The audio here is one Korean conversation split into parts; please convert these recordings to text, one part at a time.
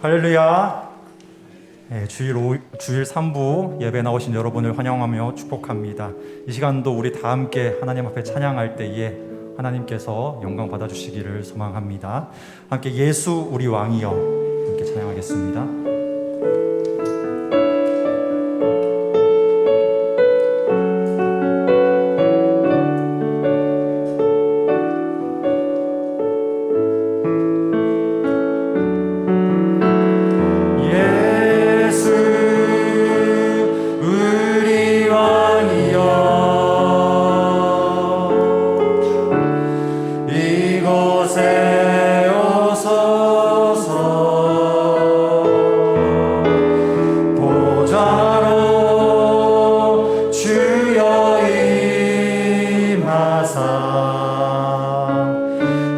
할렐루야. 주일 3부 예배 나오신 여러분을 환영하며 축복합니다. 이 시간도 우리 다 함께 하나님 앞에 찬양할 때에 하나님께서 영광 받아주시기를 소망합니다. 함께 예수 우리 왕이여 함께 찬양하겠습니다.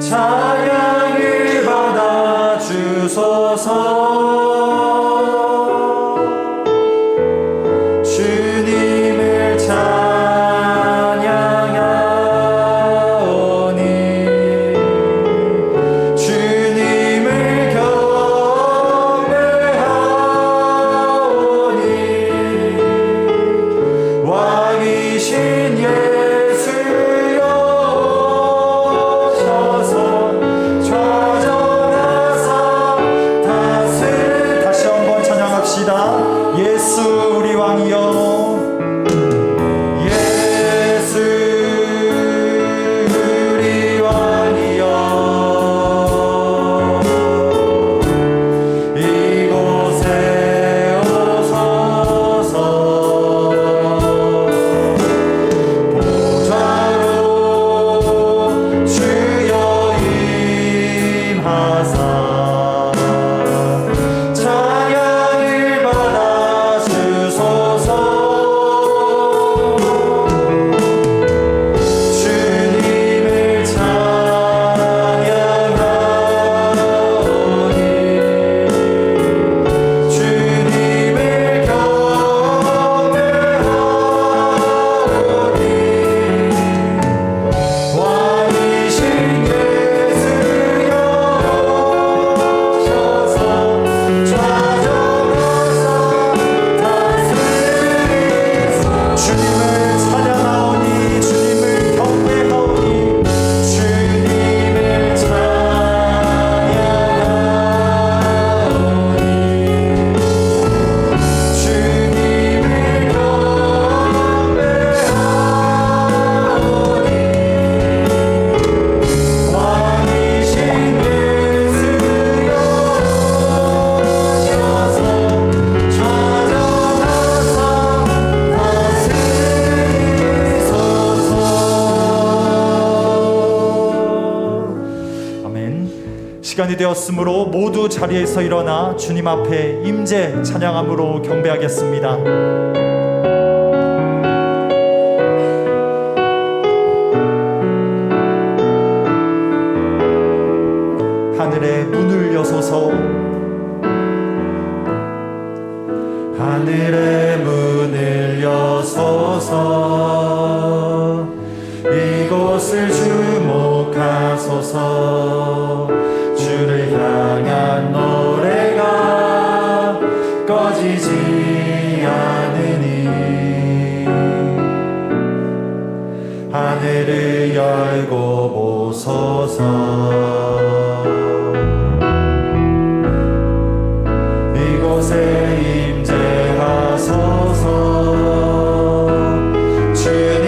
찬양을 받아 주소서. 주님을 찬양하오니 주님을 경배하오니 왕이신 예수여 예수 우리 왕이여. 예수 우리 왕이여. 이곳에 오소서. 보좌로 주여 임하사 시간이 되었으므로 모두 자리에서 일어나 주님 앞에 임재 찬양함으로 경배하겠습니다. 하늘의 문을 여소서. 하늘의 문을 여소서. 이곳을 주목하소서. 주를 향한 노래가 꺼지지 않으니 하늘을 열고 보소서. 이곳에 임재하소서. 주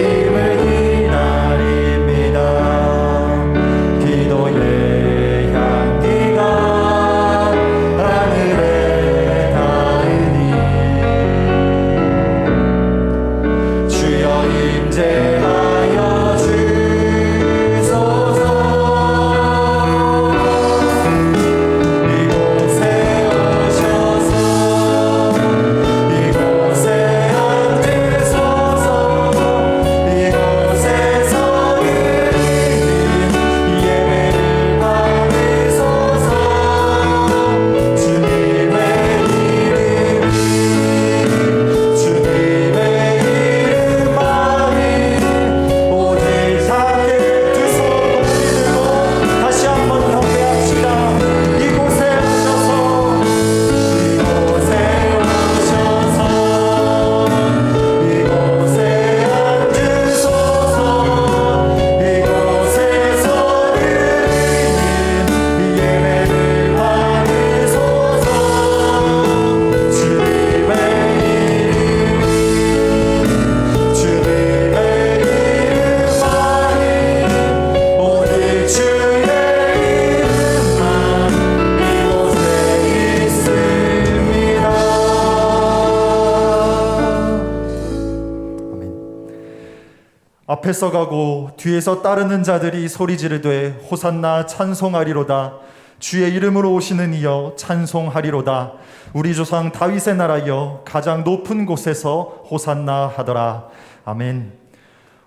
앞에서 가고 뒤에서 따르는 자들이 소리 지르되 호산나 찬송하리로다. 주의 이름으로 오시는 이여 찬송하리로다. 우리 조상 다윗의 나라여 가장 높은 곳에서 호산나 하더라. 아멘.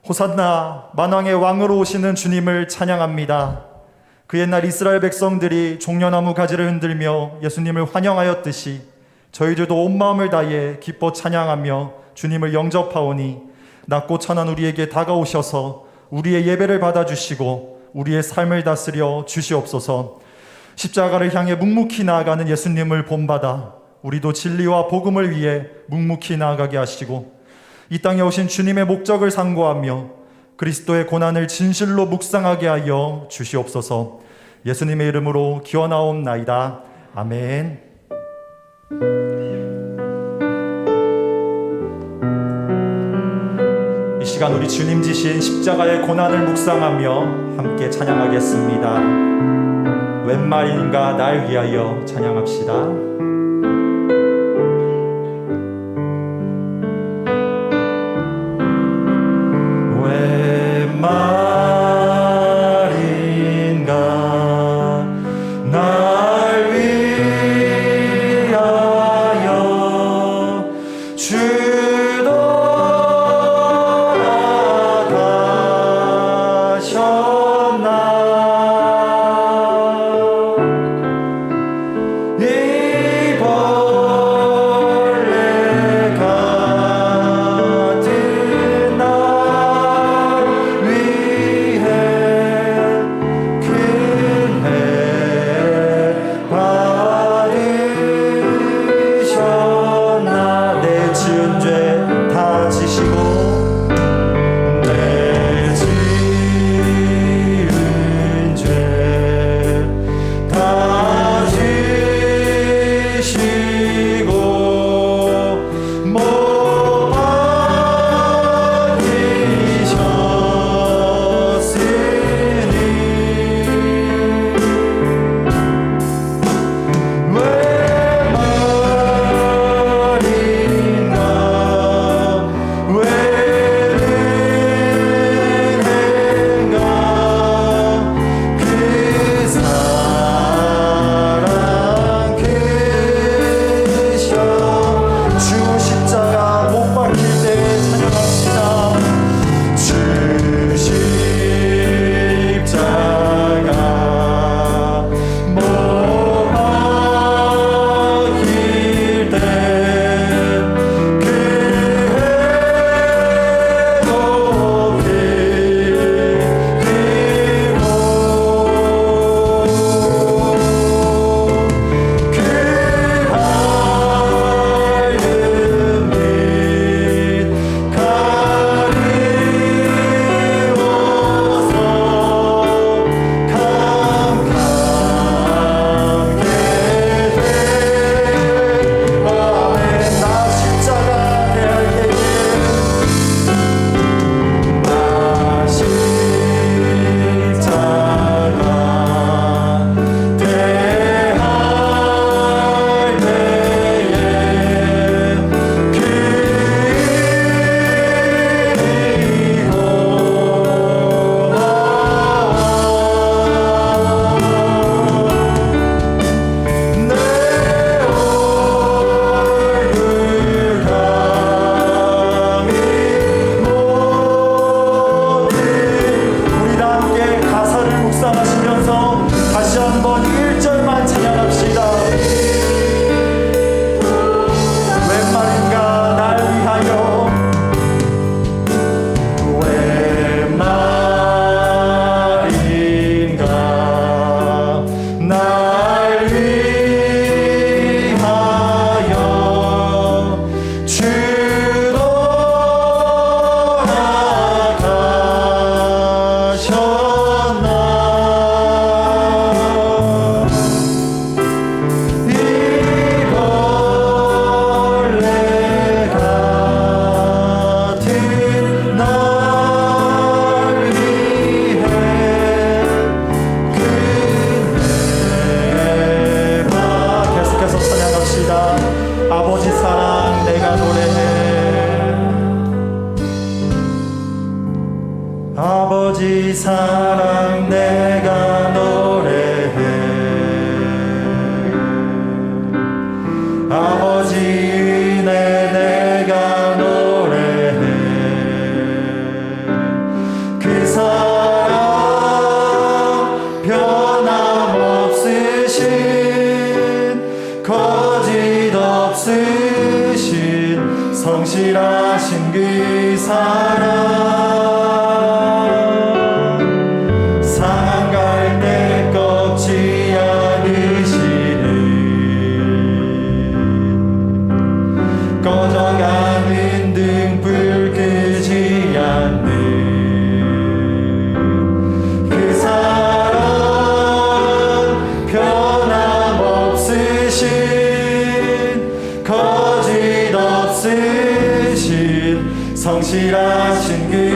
호산나, 만왕의 왕으로 오시는 주님을 찬양합니다. 그 옛날 이스라엘 백성들이 종려나무 가지를 흔들며 예수님을 환영하였듯이 저희들도 온 마음을 다해 기뻐 찬양하며 주님을 영접하오니 낮고 천한 우리에게 다가오셔서 우리의 예배를 받아주시고 우리의 삶을 다스려 주시옵소서. 십자가를 향해 묵묵히 나아가는 예수님을 본받아 우리도 진리와 복음을 위해 묵묵히 나아가게 하시고 이 땅에 오신 주님의 목적을 상고하며 그리스도의 고난을 진실로 묵상하게 하여 주시옵소서. 예수님의 이름으로 기원하옵나이다. 아멘. 이 시간 우리 주님 지신 십자가의 고난을 묵상하며 함께 찬양하겠습니다. 웬 말인가 날 위하여 찬양합시다. 웬 말인가 날 위하여 사랑 내가 노래해. 아버지 은혜 내가 노래해. 그 사랑 변함없으신 거짓 없으신 성실하신 그 사랑 상할 때 꺾지 않으시는 꺼져가는 등불 끄지 않는 그 사랑 변함없으신 거짓 없으신 성실하신 그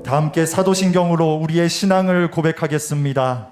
다 함께 사도신경으로 우리의 신앙을 고백하겠습니다.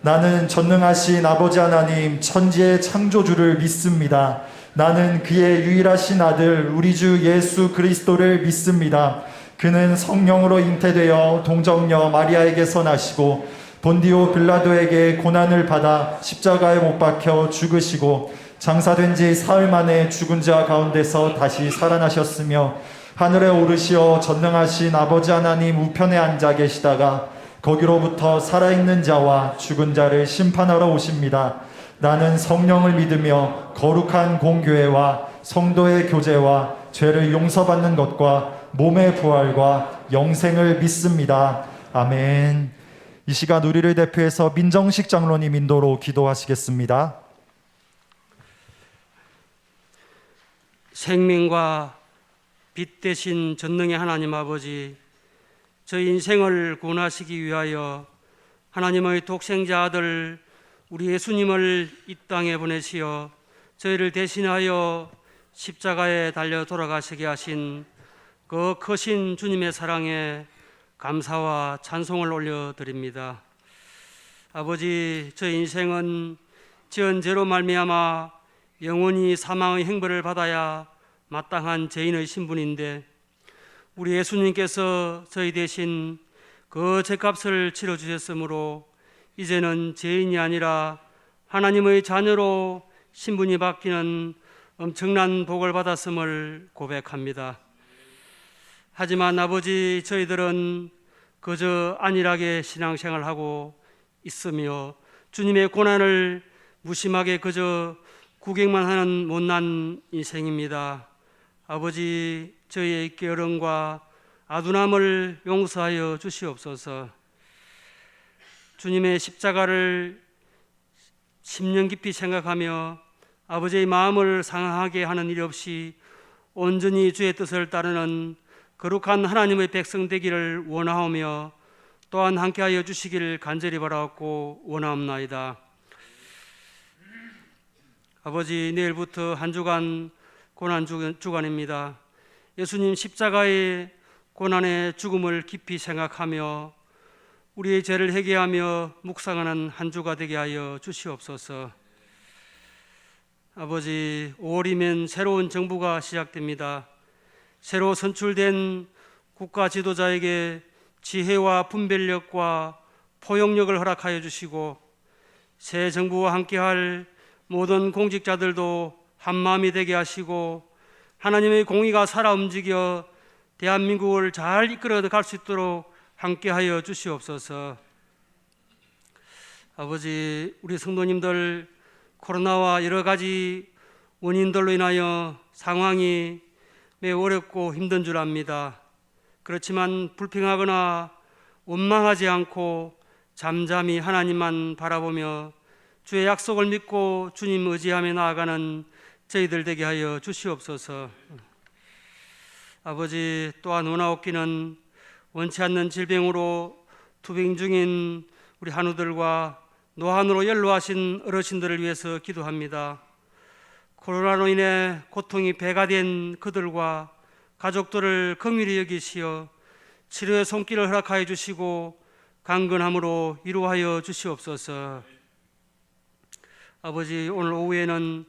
나는 전능하신 아버지 하나님 천지의 창조주를 믿습니다. 나는 그의 유일하신 아들 우리 주 예수 그리스도를 믿습니다. 그는 성령으로 잉태되어 동정녀 마리아에게서 나시고 본디오 빌라도에게 고난을 받아 십자가에 못 박혀 죽으시고 장사된 지 사흘 만에 죽은 자 가운데서 다시 살아나셨으며 하늘에 오르시어 전능하신 아버지 하나님 우편에 앉아 계시다가 거기로부터 살아있는 자와 죽은 자를 심판하러 오십니다. 나는 성령을 믿으며 거룩한 공교회와 성도의 교제와 죄를 용서받는 것과 몸의 부활과 영생을 믿습니다. 아멘. 이 시간 우리를 대표해서 민정식 장로님 인도로 기도하시겠습니다. 생명과 빛 대신 전능의 하나님 아버지, 저희 인생을 구원하시기 위하여 하나님의 독생자 아들 우리 예수님을 이 땅에 보내시어 저희를 대신하여 십자가에 달려 돌아가시게 하신 그 크신 주님의 사랑에 감사와 찬송을 올려드립니다. 아버지, 저희 인생은 지은 죄로 말미암아 영원히 사망의 형벌을 받아야 마땅한 죄인의 신분인데 우리 예수님께서 저희 대신 그 죄값을 치러주셨으므로 이제는 죄인이 아니라 하나님의 자녀로 신분이 바뀌는 엄청난 복을 받았음을 고백합니다. 하지만 아버지, 저희들은 그저 안일하게 신앙생활하고 있으며 주님의 고난을 무심하게 그저 구경만 하는 못난 인생입니다. 아버지, 저희의 게으름과 아둔함을 용서하여 주시옵소서. 주님의 십자가를 심령 깊이 생각하며 아버지의 마음을 상하게 하는 일 없이 온전히 주의 뜻을 따르는 거룩한 하나님의 백성 되기를 원하오며 또한 함께하여 주시기를 간절히 바라옵고 원하옵나이다. 아버지, 내일부터 한 주간 고난 주간입니다. 예수님 십자가의 고난의 죽음을 깊이 생각하며 우리의 죄를 회개하며 묵상하는 한 주가 되게 하여 주시옵소서. 아버지, 5월이면 새로운 정부가 시작됩니다. 새로 선출된 국가 지도자에게 지혜와 분별력과 포용력을 허락하여 주시고 새 정부와 함께할 모든 공직자들도 한마음이 되게 하시고 하나님의 공의가 살아 움직여 대한민국을 잘 이끌어 갈 수 있도록 함께하여 주시옵소서. 아버지, 우리 성도님들 코로나와 여러 가지 원인들로 인하여 상황이 매우 어렵고 힘든 줄 압니다. 그렇지만 불평하거나 원망하지 않고 잠잠히 하나님만 바라보며 주의 약속을 믿고 주님 의지하며 나아가는 저희들 되게 하여 주시옵소서. 아버지, 또한 원하옵기는 원치 않는 질병으로 투병 중인 우리 한우들과 노안으로 연로하신 어르신들을 위해서 기도합니다. 코로나로 인해 고통이 배가 된 그들과 가족들을 긍휼히 여기시어 치료의 손길을 허락하여 주시고 강건함으로 위로하여 주시옵소서. 아버지, 오늘 오후에는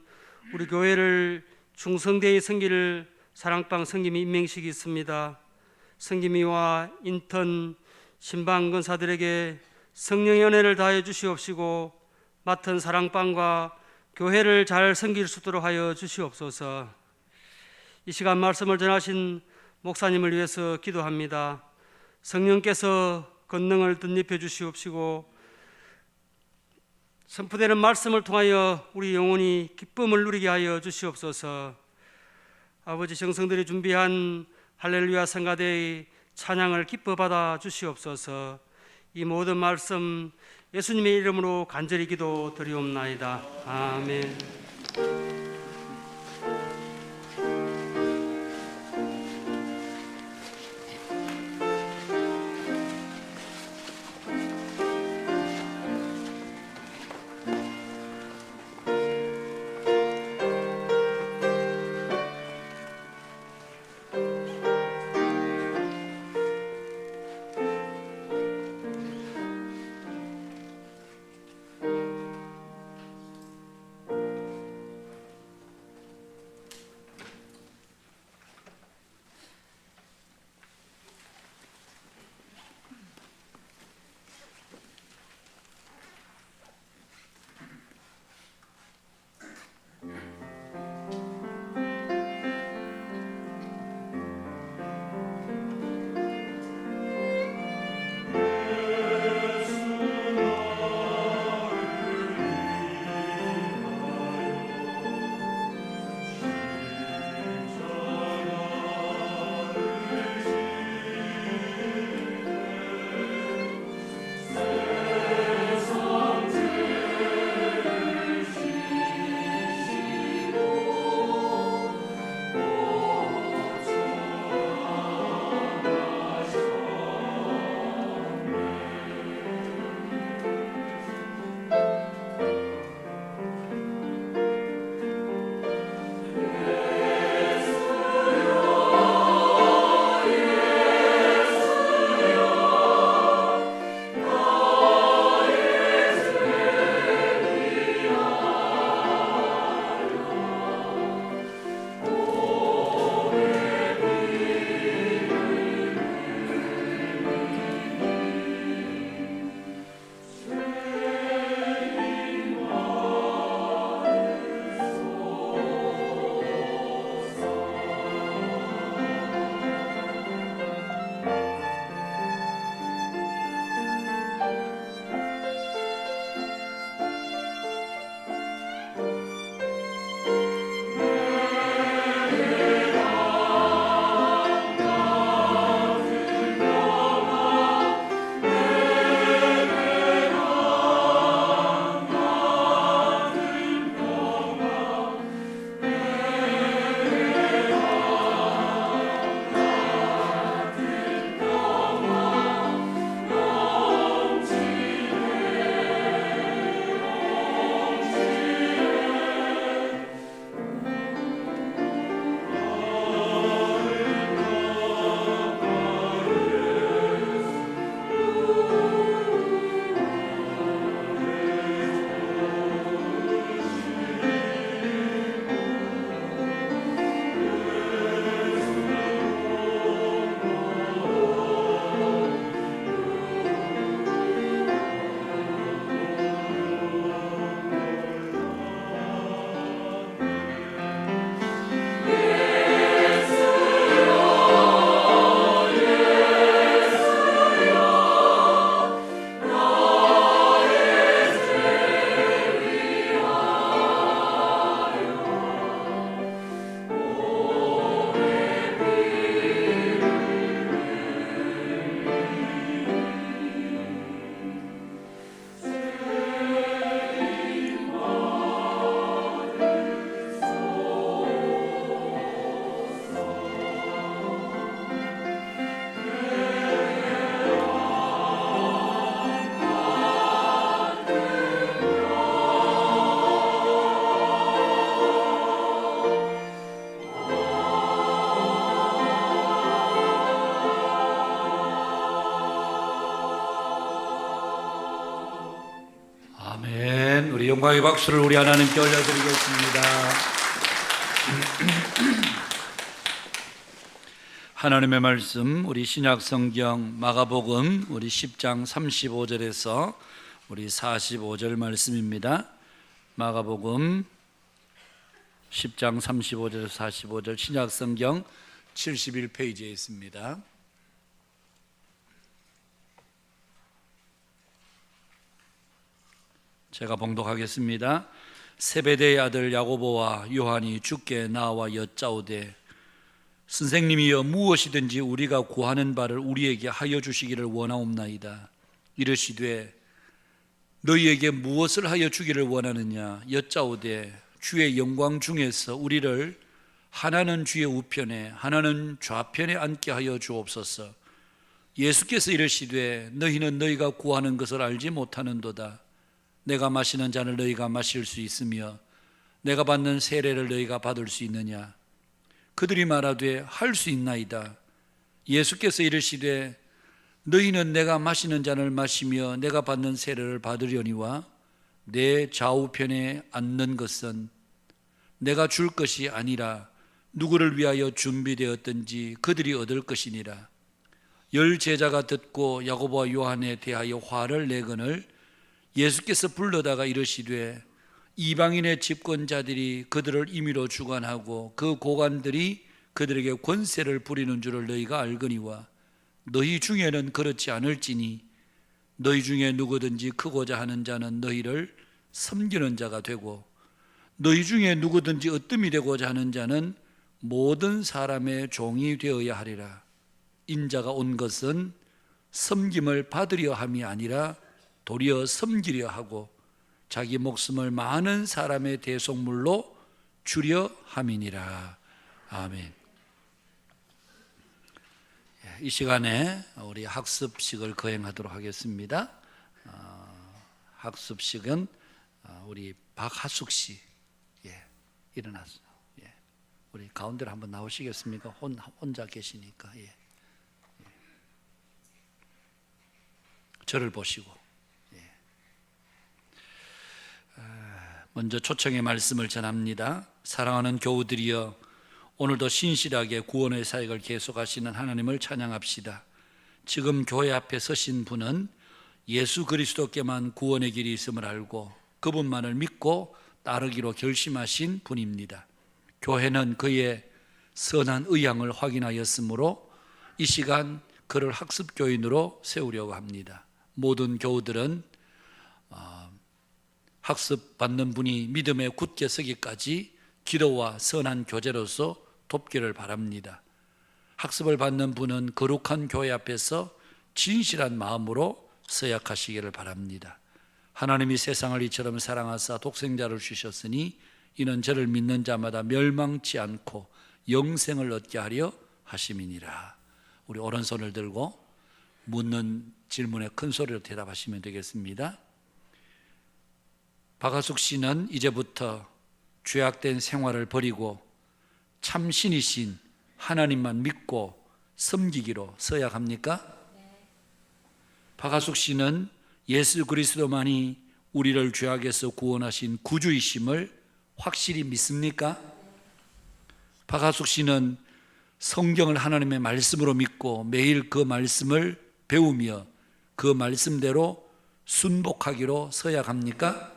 우리 교회를 중성대의 섬길 사랑방 성김이 임명식이 있습니다. 성김이와 인턴 신방 권사들에게 성령의 은혜를 다해 주시옵시고 맡은 사랑방과 교회를 잘 섬길 수 있도록 하여 주시옵소서. 이 시간 말씀을 전하신 목사님을 위해서 기도합니다. 성령께서 권능을 덧입혀 주시옵시고 선포되는 말씀을 통하여 우리 영혼이 기쁨을 누리게 하여 주시옵소서. 아버지, 정성들이 준비한 할렐루야 성가대의 찬양을 기뻐 받아 주시옵소서. 이 모든 말씀 예수님의 이름으로 간절히 기도드리옵나이다. 아멘. 영광의 박수를 우리 하나님께 올려드리겠습니다. 하나님의 말씀 우리 신약 성경 마가복음 우리 10장 35절에서 우리 45절 말씀입니다. 마가복음 10장 35절에서 45절 신약 성경 71페이지에 있습니다. 제가 봉독하겠습니다. 세베대의 아들 야고보와 요한이 주께 나와 여짜오되 선생님이여 무엇이든지 우리가 구하는 바를 우리에게 하여 주시기를 원하옵나이다. 이르시되 너희에게 무엇을 하여 주기를 원하느냐 여짜오되 주의 영광 중에서 우리를 하나는 주의 우편에 하나는 좌편에 앉게 하여 주옵소서. 예수께서 이르시되 너희는 너희가 구하는 것을 알지 못하는도다. 내가 마시는 잔을 너희가 마실 수 있으며 내가 받는 세례를 너희가 받을 수 있느냐. 그들이 말하되 할 수 있나이다. 예수께서 이르시되 너희는 내가 마시는 잔을 마시며 내가 받는 세례를 받으려니와 내 좌우편에 앉는 것은 내가 줄 것이 아니라 누구를 위하여 준비되었든지 그들이 얻을 것이니라. 열 제자가 듣고 야고보와 요한에 대하여 화를 내거늘 예수께서 불러다가 이르시되 이방인의 집권자들이 그들을 임의로 주관하고 그 고관들이 그들에게 권세를 부리는 줄을 너희가 알거니와 너희 중에는 그렇지 않을지니 너희 중에 누구든지 크고자 하는 자는 너희를 섬기는 자가 되고 너희 중에 누구든지 으뜸이 되고자 하는 자는 모든 사람의 종이 되어야 하리라. 인자가 온 것은 섬김을 받으려 함이 아니라 도리어 섬기려 하고 자기 목숨을 많은 사람의 대속물로 주려 함이니라. 아멘. 이 시간에 우리 학습식을 거행하도록 하겠습니다. 학습식은 우리 박하숙 씨 일어나서 우리 가운데로 한번 나오시겠습니까? 혼자 계시니까 저를 보시고 먼저 초청의 말씀을 전합니다. 사랑하는 교우들이여, 오늘도 신실하게 구원의 사역을 계속하시는 하나님을 찬양합시다. 지금 교회 앞에 서신 분은 예수 그리스도께만 구원의 길이 있음을 알고 그분만을 믿고 따르기로 결심하신 분입니다. 교회는 그의 선한 의향을 확인하였으므로 이 시간 그를 학습교인으로 세우려고 합니다. 모든 교우들은 학습받는 분이 믿음에 굳게 서기까지 기도와 선한 교제로서 돕기를 바랍니다. 학습을 받는 분은 거룩한 교회 앞에서 진실한 마음으로 서약하시기를 바랍니다. 하나님이 세상을 이처럼 사랑하사 독생자를 주셨으니 이는 저를 믿는 자마다 멸망치 않고 영생을 얻게 하려 하심이니라. 우리 오른손을 들고 묻는 질문에 큰 소리로 대답하시면 되겠습니다. 박하숙 씨는 이제부터 죄악된 생활을 버리고 참 신이신 하나님만 믿고 섬기기로 서약합니까? 박하숙 씨는 예수 그리스도만이 우리를 죄악에서 구원하신 구주이심을 확실히 믿습니까? 박하숙 씨는 성경을 하나님의 말씀으로 믿고 매일 그 말씀을 배우며 그 말씀대로 순복하기로 서약합니까?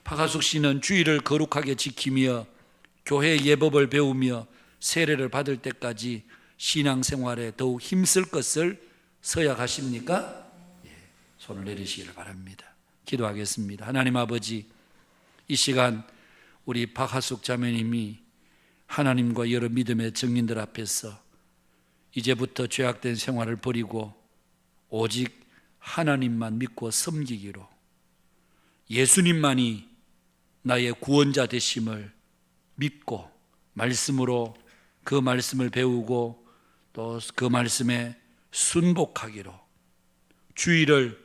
박하숙 씨는 주일을 거룩하게 지키며 교회 예법을 배우며 세례를 받을 때까지 신앙생활에 더욱 힘쓸 것을 서약하십니까? 손을 내리시기를 바랍니다. 기도하겠습니다. 하나님 아버지, 이 시간 우리 박하숙 자매님이 하나님과 여러 믿음의 증인들 앞에서 이제부터 죄악된 생활을 버리고 오직 하나님만 믿고 섬기기로, 예수님만이 나의 구원자 되심을 믿고 말씀으로 그 말씀을 배우고 또 그 말씀에 순복하기로, 주일을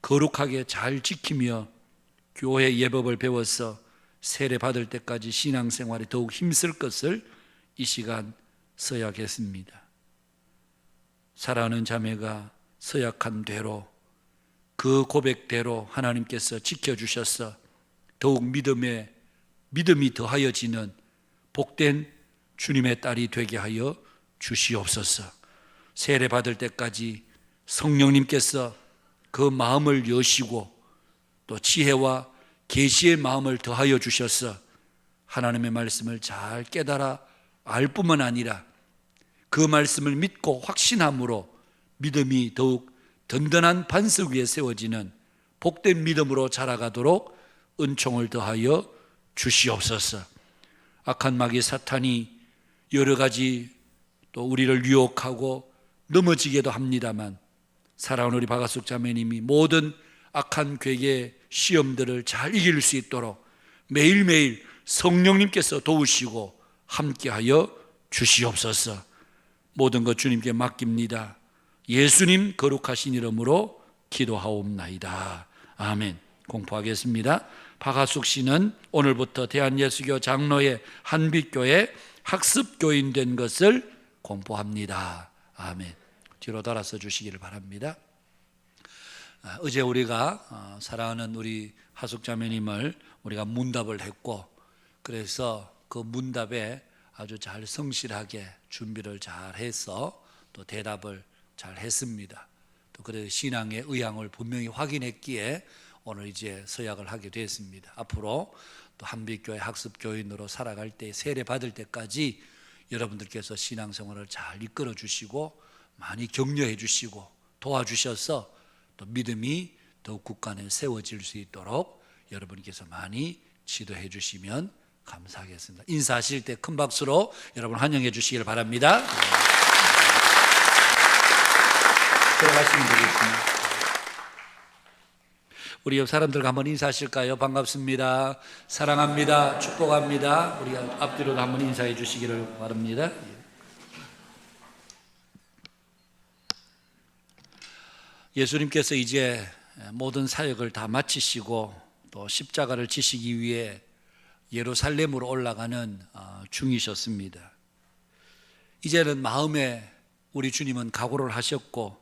거룩하게 잘 지키며 교회 예법을 배워서 세례 받을 때까지 신앙생활에 더욱 힘쓸 것을 이 시간 서약했습니다. 사랑하는 자매가 서약한 대로 그 고백대로 하나님께서 지켜주셔서 더욱 믿음이 더하여지는 복된 주님의 딸이 되게 하여 주시옵소서. 세례 받을 때까지 성령님께서 그 마음을 여시고 또 지혜와 계시의 마음을 더하여 주셔서 하나님의 말씀을 잘 깨달아 알 뿐만 아니라 그 말씀을 믿고 확신함으로 믿음이 더욱 든든한 반석 위에 세워지는 복된 믿음으로 자라가도록 은총을 더하여 주시옵소서. 악한 마귀 사탄이 여러 가지 또 우리를 유혹하고 넘어지게도 합니다만 사랑하는 우리 박아숙 자매님이 모든 악한 괴계의 시험들을 잘 이길 수 있도록 매일매일 성령님께서 도우시고 함께하여 주시옵소서. 모든 것 주님께 맡깁니다. 예수님 거룩하신 이름으로 기도하옵나이다. 아멘. 공포하겠습니다. 박하숙 씨는 오늘부터 대한예수교 장로의 한빛교회 학습교인 된 것을 공포합니다. 아멘. 뒤로 돌아서 주시기를 바랍니다. 어제 우리가 사랑하는 우리 하숙 자매님을 우리가 문답을 했고, 그래서 그 문답에 아주 잘 성실하게 준비를 잘 해서 또 대답을 잘 했습니다. 또 그래서 신앙의 의향을 분명히 확인했기에 오늘 이제 서약을 하게 됐습니다. 앞으로 또 한빛교회 학습교인으로 살아갈 때, 세례 받을 때까지 여러분들께서 신앙생활을 잘 이끌어 주시고 많이 격려해 주시고 도와주셔서 또 믿음이 더욱 굳건히 세워질 수 있도록 여러분께서 많이 지도해 주시면 감사하겠습니다. 인사하실 때 큰 박수로 여러분 환영해 주시길 바랍니다. 들어가시면 되겠습니다. 우리 옆 사람들과 한번 인사하실까요? 반갑습니다. 사랑합니다. 축복합니다. 우리 앞뒤로 한번 인사해 주시기를 바랍니다. 예수님께서 이제 모든 사역을 다 마치시고 또 십자가를 지시기 위해 예루살렘으로 올라가는 중이셨습니다. 이제는 마음에 우리 주님은 각오를 하셨고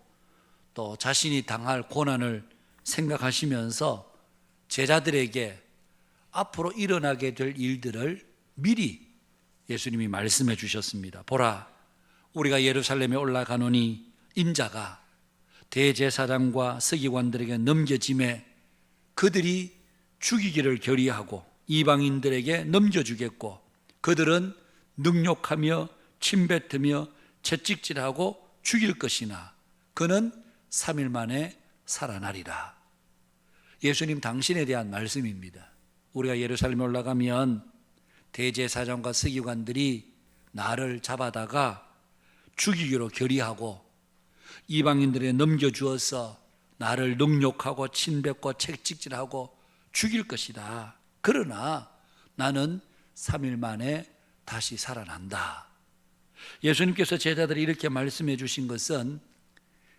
또 자신이 당할 고난을 생각하시면서 제자들에게 앞으로 일어나게 될 일들을 미리 예수님이 말씀해 주셨습니다. 보라, 우리가 예루살렘에 올라가노니 인자가 대제사장과 서기관들에게 넘겨짐에 그들이 죽이기를 결의하고 이방인들에게 넘겨주겠고 그들은 능욕하며 침뱉으며 채찍질하고 죽일 것이나 그는 3일 만에 살아나리라. 예수님 당신에 대한 말씀입니다. 우리가 예루살렘에 올라가면 대제사장과 서기관들이 나를 잡아다가 죽이기로 결의하고 이방인들에게 넘겨주어서 나를 능욕하고 침뱉고 채찍질하고 죽일 것이다. 그러나 나는 3일 만에 다시 살아난다. 예수님께서 제자들이 이렇게 말씀해 주신 것은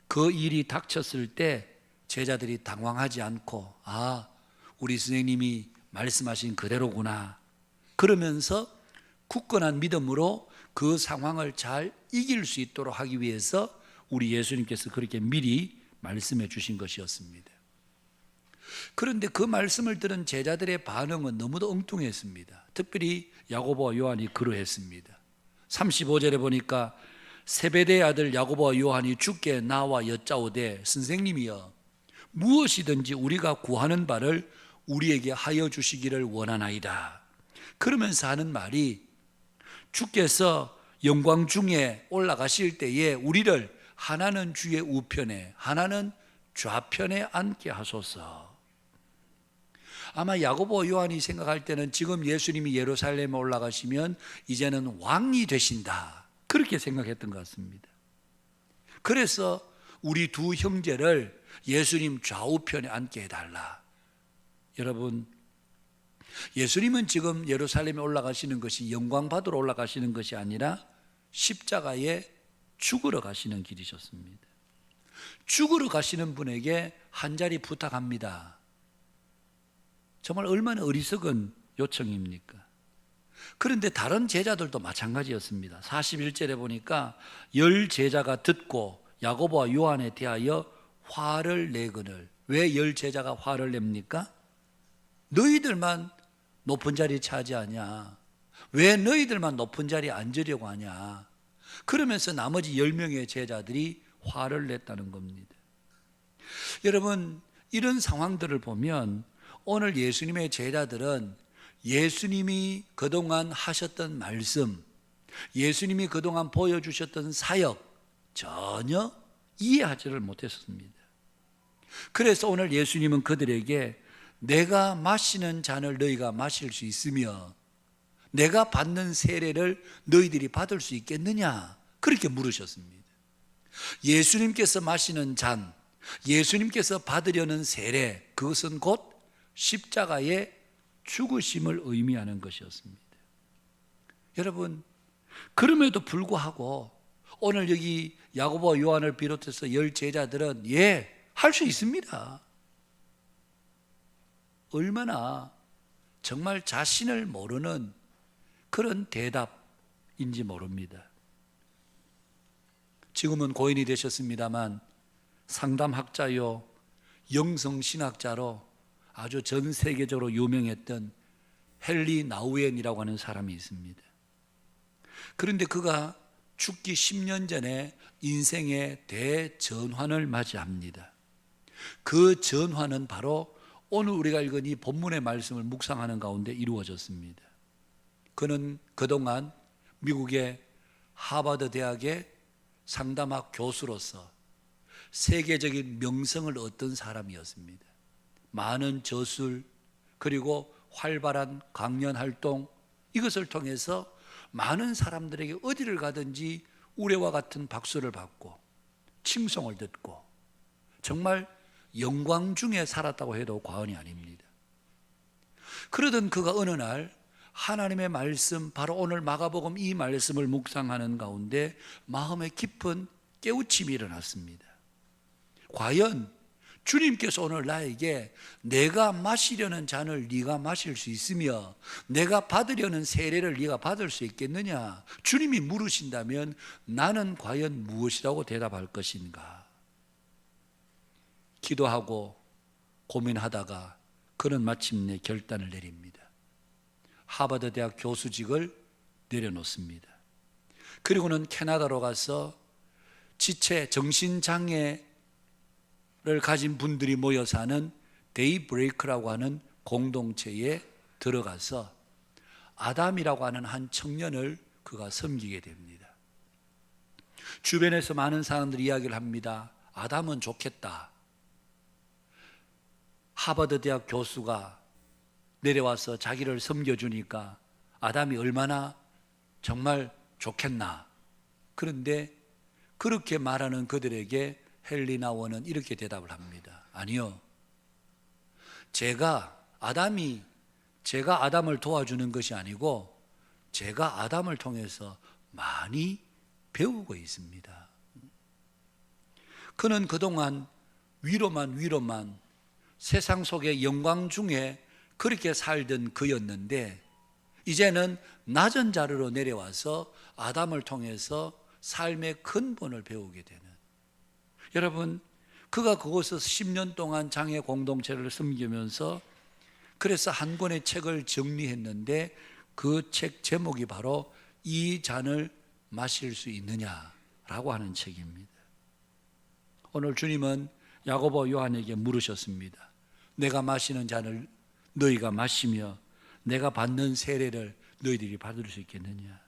그 일이 닥쳤을 때 제자들이 당황하지 않고 우리 선생님이 말씀하신 그대로구나 그러면서 굳건한 믿음으로 그 상황을 잘 이길 수 있도록 하기 위해서 우리 예수님께서 그렇게 미리 말씀해 주신 것이었습니다. 그런데 그 말씀을 들은 제자들의 반응은 너무도 엉뚱했습니다. 특별히 야고보와 요한이 그러했습니다. 35절에 보니까 세베대의 아들 야고보와 요한이 주께 나와 여짜오되 선생님이여 무엇이든지 우리가 구하는 바를 우리에게 하여 주시기를 원하나이다. 그러면서 하는 말이 주께서 영광 중에 올라가실 때에 우리를 하나는 주의 우편에 하나는 좌편에 앉게 하소서. 아마 야고보 요한이 생각할 때는 지금 예수님이 예루살렘에 올라가시면 이제는 왕이 되신다 그렇게 생각했던 것 같습니다. 그래서 우리 두 형제를 예수님 좌우편에 앉게 해달라. 여러분, 예수님은 지금 예루살렘에 올라가시는 것이 영광 받으러 올라가시는 것이 아니라 십자가에 죽으러 가시는 길이셨습니다. 죽으러 가시는 분에게 한 자리 부탁합니다. 정말 얼마나 어리석은 요청입니까? 그런데 다른 제자들도 마찬가지였습니다. 41절에 보니까 10 제자가 듣고 야고보와 요한에 대하여 화를 내거늘 왜 열 제자가 화를 냅니까? 너희들만 높은 자리 차지하냐? 왜 너희들만 높은 자리에 앉으려고 하냐? 그러면서 나머지 10명의 제자들이 화를 냈다는 겁니다. 여러분, 이런 상황들을 보면 오늘 예수님의 제자들은 예수님이 그동안 하셨던 말씀, 예수님이 그동안 보여주셨던 사역 전혀 이해하지를 못했습니다. 그래서 오늘 예수님은 그들에게 내가 마시는 잔을 너희가 마실 수 있으며 내가 받는 세례를 너희들이 받을 수 있겠느냐? 그렇게 물으셨습니다. 예수님께서 마시는 잔, 예수님께서 받으려는 세례, 그것은 곧 십자가의 죽으심을 의미하는 것이었습니다. 여러분, 그럼에도 불구하고 오늘 여기 야고보와 요한을 비롯해서 10 제자들은 할 수 있습니다. 얼마나 정말 자신을 모르는 그런 대답인지 모릅니다. 지금은 고인이 되셨습니다만 상담학자요, 영성신학자로 아주 전 세계적으로 유명했던 헨리 나우엔이라고 하는 사람이 있습니다. 그런데 그가 죽기 10년 전에 인생의 대전환을 맞이합니다. 그 전환은 바로 오늘 우리가 읽은 이 본문의 말씀을 묵상하는 가운데 이루어졌습니다. 그는 그동안 미국의 하버드 대학의 상담학 교수로서 세계적인 명성을 얻던 사람이었습니다. 많은 저술 그리고 활발한 강연 활동, 이것을 통해서 많은 사람들에게 어디를 가든지 우레와 같은 박수를 받고 칭송을 듣고 정말 영광 중에 살았다고 해도 과언이 아닙니다. 그러던 그가 어느 날 하나님의 말씀, 바로 오늘 마가복음 이 말씀을 묵상하는 가운데 마음에 깊은 깨우침이 일어났습니다. 과연 주님께서 오늘 나에게 내가 마시려는 잔을 네가 마실 수 있으며 내가 받으려는 세례를 네가 받을 수 있겠느냐? 주님이 물으신다면 나는 과연 무엇이라고 대답할 것인가? 기도하고 고민하다가 그는 마침내 결단을 내립니다. 하버드 대학 교수직을 내려놓습니다. 그리고는 캐나다로 가서 지체, 정신장애를 가진 분들이 모여 사는 데이브레이크라고 하는 공동체에 들어가서 아담이라고 하는 한 청년을 그가 섬기게 됩니다. 주변에서 많은 사람들이 이야기를 합니다. 아담은 좋겠다. 하버드 대학 교수가 내려와서 자기를 섬겨주니까 아담이 얼마나 정말 좋겠나. 그런데 그렇게 말하는 그들에게 헨리 나우엔은 이렇게 대답을 합니다. 아니요, 제가 아담을 도와주는 것이 아니고 제가 아담을 통해서 많이 배우고 있습니다. 그는 그동안 위로만 세상 속의 영광 중에 그렇게 살던 그였는데 이제는 낮은 자리로 내려와서 아담을 통해서 삶의 근본을 배우게 되는, 여러분, 그가 그곳에서 10년 동안 장애 공동체를 섬기면서 그래서 한 권의 책을 정리했는데 그 책 제목이 바로 이 잔을 마실 수 있느냐라고 하는 책입니다. 오늘 주님은 야고보 요한에게 물으셨습니다. 내가 마시는 잔을 너희가 마시며 내가 받는 세례를 너희들이 받을 수 있겠느냐?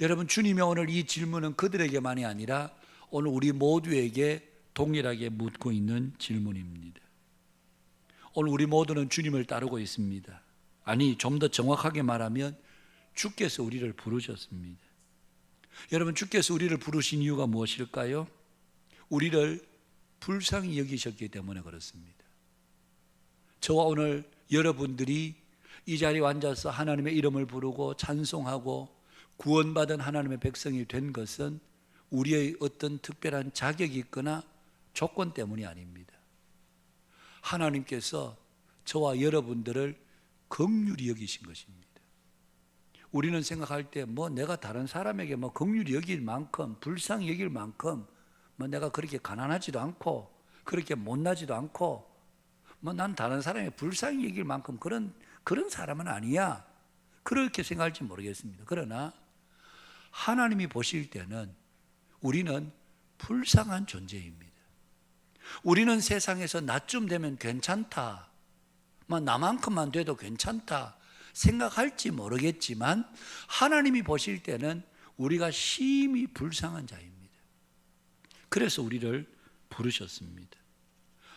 여러분, 주님이 오늘 이 질문은 그들에게만이 아니라 오늘 우리 모두에게 동일하게 묻고 있는 질문입니다. 오늘 우리 모두는 주님을 따르고 있습니다. 아니, 좀 더 정확하게 말하면 주께서 우리를 부르셨습니다. 여러분, 주께서 우리를 부르신 이유가 무엇일까요? 우리를 불쌍히 여기셨기 때문에 그렇습니다. 저와 오늘 여러분들이 이 자리에 앉아서 하나님의 이름을 부르고 찬송하고 구원받은 하나님의 백성이 된 것은 우리의 어떤 특별한 자격이 있거나 조건 때문이 아닙니다. 하나님께서 저와 여러분들을 긍휼히 여기신 것입니다. 우리는 생각할 때 내가 다른 사람에게 긍휼히 여길 만큼, 불쌍히 여길 만큼 내가 그렇게 가난하지도 않고 그렇게 못나지도 않고 뭐 난 다른 사람의 불쌍히 여길 만큼 그런 사람은 아니야. 그렇게 생각할지 모르겠습니다. 그러나 하나님이 보실 때는 우리는 불쌍한 존재입니다. 우리는 세상에서 나쯤 되면 괜찮다, 나만큼만 돼도 괜찮다 생각할지 모르겠지만 하나님이 보실 때는 우리가 심히 불쌍한 자입니다. 그래서 우리를 부르셨습니다.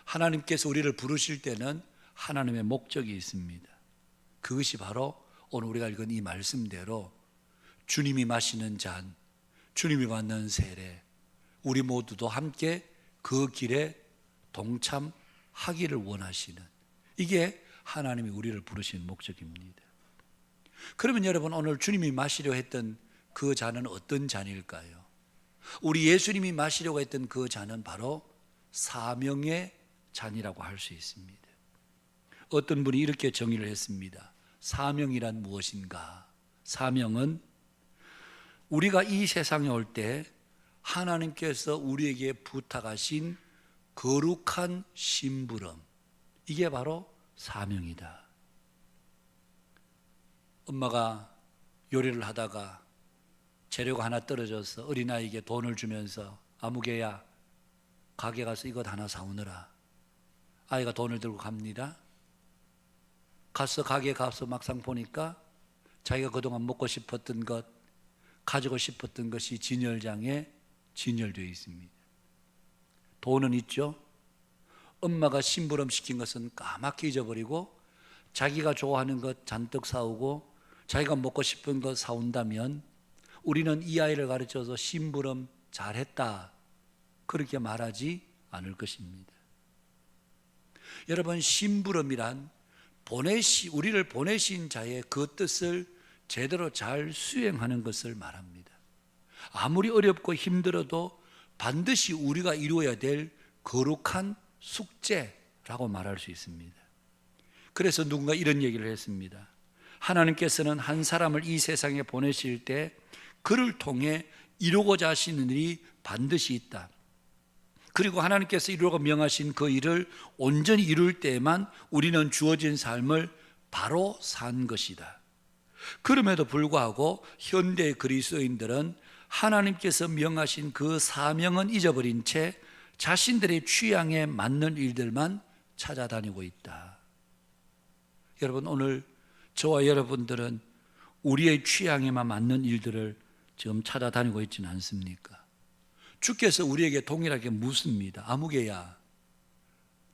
하나님께서 우리를 부르실 때는 하나님의 목적이 있습니다. 그것이 바로 오늘 우리가 읽은 이 말씀대로 주님이 마시는 잔, 주님이 받는 세례, 우리 모두도 함께 그 길에 동참하기를 원하시는, 이게 하나님이 우리를 부르신 목적입니다. 그러면 여러분, 오늘 주님이 마시려 했던 그 잔은 어떤 잔일까요? 우리 예수님이 마시려고 했던 그 잔은 바로 사명의 잔이라고 할 수 있습니다. 어떤 분이 이렇게 정의를 했습니다. 사명이란 무엇인가? 사명은 우리가 이 세상에 올 때 하나님께서 우리에게 부탁하신 거룩한 심부름, 이게 바로 사명이다. 엄마가 요리를 하다가 재료가 하나 떨어져서 어린아이에게 돈을 주면서 아무개야 가게 가서 이것 하나 사오느라, 아이가 돈을 들고 갑니다. 가서 가게에 가서 막상 보니까 자기가 그동안 먹고 싶었던 것, 가지고 싶었던 것이 진열장에 진열되어 있습니다. 돈은 있죠. 엄마가 심부름 시킨 것은 까맣게 잊어버리고 자기가 좋아하는 것 잔뜩 사오고 자기가 먹고 싶은 것 사온다면 우리는 이 아이를 가르쳐서 심부름 잘했다, 그렇게 말하지 않을 것입니다. 여러분, 심부름이란 우리를 보내신 자의 그 뜻을 제대로 잘 수행하는 것을 말합니다. 아무리 어렵고 힘들어도 반드시 우리가 이루어야 될 거룩한 숙제라고 말할 수 있습니다. 그래서 누군가 이런 얘기를 했습니다. 하나님께서는 한 사람을 이 세상에 보내실 때 그를 통해 이루고자 하시는 일이 반드시 있다. 그리고 하나님께서 이루라고 명하신 그 일을 온전히 이룰 때에만 우리는 주어진 삶을 바로 산 것이다. 그럼에도 불구하고 현대 그리스도인들은 하나님께서 명하신 그 사명은 잊어버린 채 자신들의 취향에 맞는 일들만 찾아다니고 있다. 여러분, 오늘 저와 여러분들은 우리의 취향에만 맞는 일들을 지금 찾아다니고 있지는 않습니까? 주께서 우리에게 동일하게 묻습니다. 아무개야,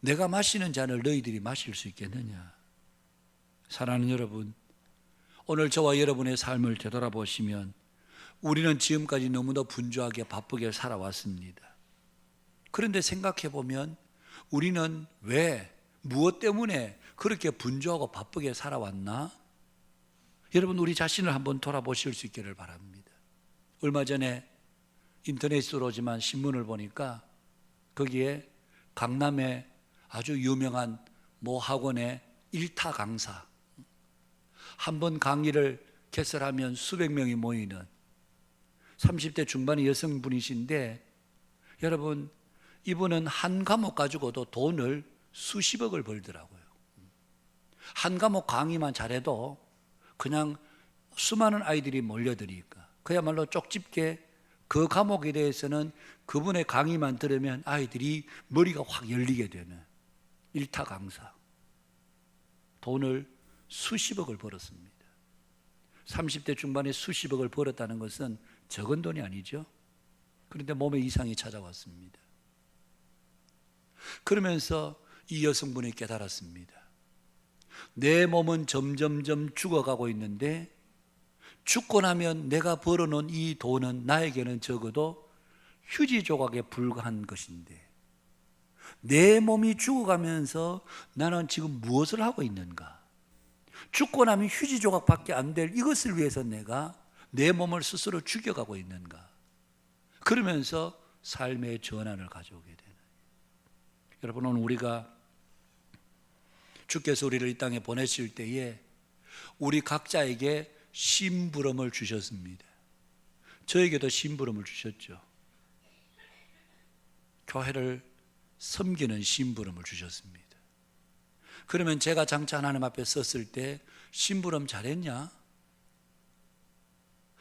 내가 마시는 잔을 너희들이 마실 수 있겠느냐? 사랑하는 여러분, 오늘 저와 여러분의 삶을 되돌아보시면 우리는 지금까지 너무나 분주하게 바쁘게 살아왔습니다. 그런데 생각해 보면 우리는 무엇 때문에 그렇게 분주하고 바쁘게 살아왔나? 여러분, 우리 자신을 한번 돌아보실 수 있기를 바랍니다. 얼마 전에 인터넷으로지만 신문을 보니까 거기에 강남의 아주 유명한 모 학원의 일타 강사, 한 번 강의를 개설하면 수백 명이 모이는 30대 중반의 여성분이신데, 여러분, 이분은 한 과목 가지고도 돈을 수십억을 벌더라고요. 한 과목 강의만 잘해도 그냥 수많은 아이들이 몰려드니까 그야말로 쪽집게 그 과목에 대해서는 그분의 강의만 들으면 아이들이 머리가 확 열리게 되는 일타 강사. 돈을 수십억을 벌었습니다. 30대 중반에 수십억을 벌었다는 것은 적은 돈이 아니죠. 그런데 몸에 이상이 찾아왔습니다. 그러면서 이 여성분이 깨달았습니다. 내 몸은 점점점 죽어가고 있는데 죽고 나면 내가 벌어놓은 이 돈은 나에게는 적어도 휴지 조각에 불과한 것인데 내 몸이 죽어가면서 나는 지금 무엇을 하고 있는가? 죽고 나면 휴지 조각밖에 안 될 이것을 위해서 내가 내 몸을 스스로 죽여가고 있는가? 그러면서 삶의 전환을 가져오게 되는. 여러분, 오늘 우리가 주께서 우리를 이 땅에 보내실 때에 우리 각자에게 심부름을 주셨습니다. 저에게도 심부름을 주셨죠. 교회를 섬기는 심부름을 주셨습니다. 그러면 제가 장차 하나님 앞에 섰을 때 심부름 잘했냐?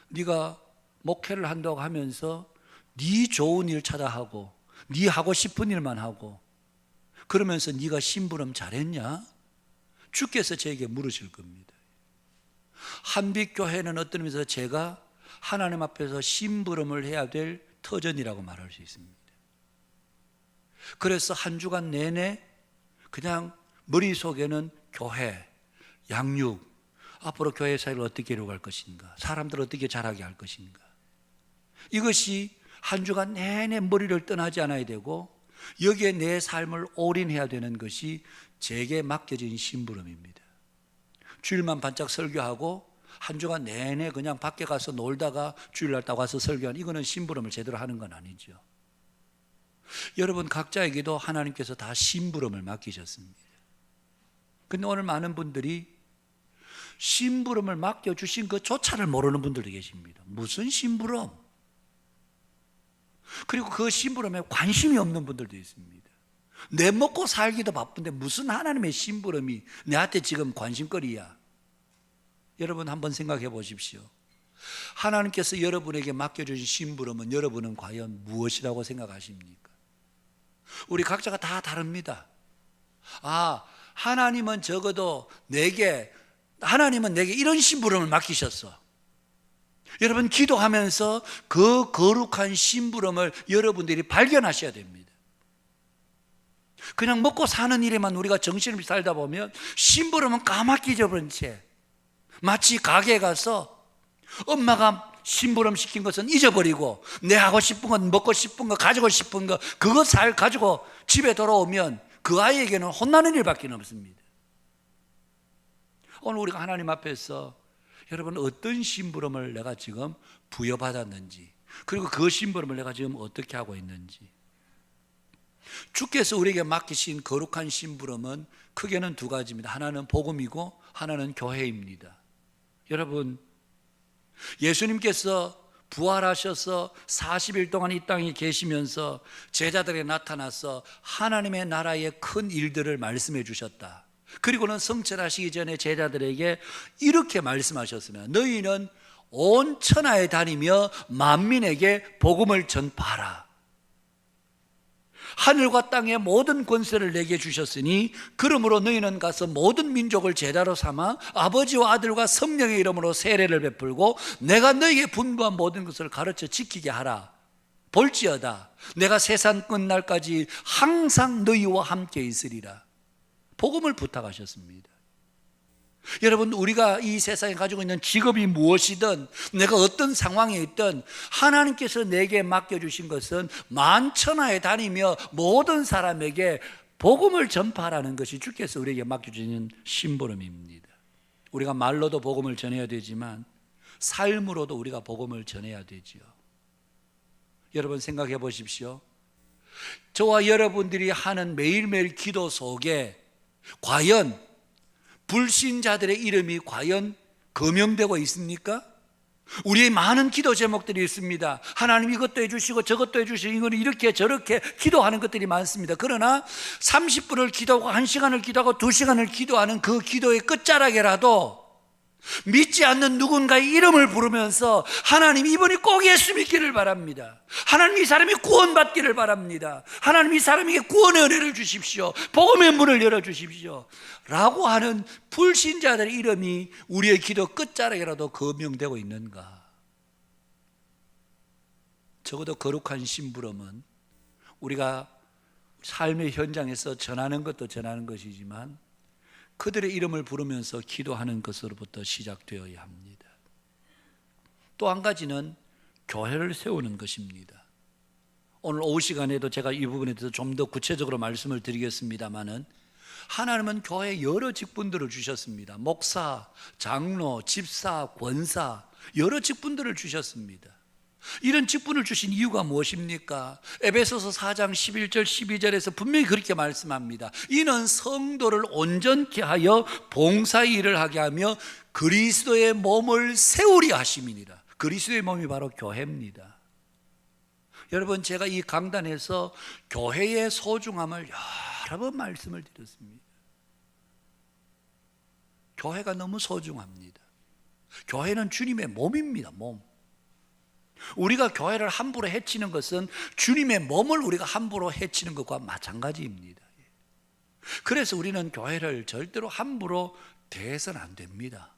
네가 목회를 한다고 하면서 네 좋은 일 찾아하고 네 하고 싶은 일만 하고 그러면서 네가 심부름 잘했냐? 주께서 저에게 물으실 겁니다. 한빛교회는 어떤 의미에서 제가 하나님 앞에서 심부름을 해야 될 터전이라고 말할 수 있습니다. 그래서 한 주간 내내 그냥 머릿속에는 교회, 양육, 앞으로 교회 사역을 어떻게 이루어갈 것인가, 사람들을 어떻게 자라게 할 것인가, 이것이 한 주간 내내 머리를 떠나지 않아야 되고 여기에 내 삶을 올인해야 되는 것이 제게 맡겨진 심부름입니다. 주일만 반짝 설교하고 한 주간 내내 그냥 밖에 가서 놀다가 주일날 딱 와서 설교하는, 이거는 심부름을 제대로 하는 건 아니죠. 여러분 각자에게도 하나님께서 다 심부름을 맡기셨습니다. 근데 오늘 많은 분들이 심부름을 맡겨주신 그조차를 모르는 분들도 계십니다. 무슨 심부름? 그리고 그 심부름에 관심이 없는 분들도 있습니다. 내 먹고 살기도 바쁜데 무슨 하나님의 심부름이 내한테 지금 관심거리야? 여러분 한번 생각해 보십시오. 하나님께서 여러분에게 맡겨주신 심부름은 여러분은 과연 무엇이라고 생각하십니까? 우리 각자가 다 다릅니다. 하나님은 적어도 하나님은 내게 이런 심부름을 맡기셨어. 여러분 기도하면서 그 거룩한 심부름을 여러분들이 발견하셔야 됩니다. 그냥 먹고 사는 일에만 우리가 정신없이 살다 보면 심부름은 까맣게 잊어버린 채, 마치 가게에 가서 엄마가 심부름 시킨 것은 잊어버리고 내 하고 싶은 건, 먹고 싶은 거, 가지고 싶은 거, 그것 잘 가지고 집에 돌아오면 그 아이에게는 혼나는 일밖에 없습니다. 오늘 우리가 하나님 앞에서 여러분 어떤 심부름을 내가 지금 부여받았는지, 그리고 그 심부름을 내가 지금 어떻게 하고 있는지, 주께서 우리에게 맡기신 거룩한 심부름은 크게는 두 가지입니다. 하나는 복음이고 하나는 교회입니다. 여러분 예수님께서 부활하셔서 40일 동안 이 땅에 계시면서 제자들에게 나타나서 하나님의 나라의 큰 일들을 말씀해 주셨다. 그리고는 성천하시기 전에 제자들에게 이렇게 말씀하셨으면 너희는 온 천하에 다니며 만민에게 복음을 전파하라. 하늘과 땅의 모든 권세를 내게 주셨으니 그러므로 너희는 가서 모든 민족을 제자로 삼아 아버지와 아들과 성령의 이름으로 세례를 베풀고 내가 너희에게 분부한 모든 것을 가르쳐 지키게 하라. 볼지어다 내가 세상 끝날까지 항상 너희와 함께 있으리라. 복음을 부탁하셨습니다. 여러분 우리가 이 세상에 가지고 있는 직업이 무엇이든 내가 어떤 상황에 있든 하나님께서 내게 맡겨주신 것은 만천하에 다니며 모든 사람에게 복음을 전파하라는 것이 주께서 우리에게 맡겨주신 심부름입니다. 우리가 말로도 복음을 전해야 되지만 삶으로도 우리가 복음을 전해야 되지요. 여러분 생각해 보십시오. 저와 여러분들이 하는 매일매일 기도 속에 과연 불신자들의 이름이 과연 거명되고 있습니까? 우리의 많은 기도 제목들이 있습니다. 하나님 이것도 해주시고 저것도 해주시고 이거는 이렇게 저렇게 기도하는 것들이 많습니다. 그러나 30분을 기도하고 1시간을 기도하고 2시간을 기도하는 그 기도의 끝자락에라도 믿지 않는 누군가의 이름을 부르면서 하나님 이번에 꼭 예수 믿기를 바랍니다. 하나님 이 사람이 구원받기를 바랍니다. 하나님 이 사람에게 구원의 은혜를 주십시오. 복음의 문을 열어주십시오 라고 하는 불신자들의 이름이 우리의 기도 끝자락이라도 거명되고 있는가? 적어도 거룩한 심부름은 우리가 삶의 현장에서 전하는 것도 전하는 것이지만 그들의 이름을 부르면서 기도하는 것으로부터 시작되어야 합니다. 또 한 가지는 교회를 세우는 것입니다. 오늘 오후 시간에도 제가 이 부분에 대해서 좀 더 구체적으로 말씀을 드리겠습니다마는 하나님은 교회에 여러 직분들을 주셨습니다. 목사, 장로, 집사, 권사 여러 직분들을 주셨습니다. 이런 직분을 주신 이유가 무엇입니까? 에베소서 4장 11절 12절에서 분명히 그렇게 말씀합니다. 이는 성도를 온전케 하여 봉사의 일을 하게 하며 그리스도의 몸을 세우리 하심이니라. 그리스도의 몸이 바로 교회입니다. 여러분, 제가 이 강단에서 교회의 소중함을 여러 번 말씀을 드렸습니다. 교회가 너무 소중합니다. 교회는 주님의 몸입니다. 몸. 우리가 교회를 함부로 해치는 것은 주님의 몸을 우리가 함부로 해치는 것과 마찬가지입니다. 그래서 우리는 교회를 절대로 함부로 대해서는 안 됩니다.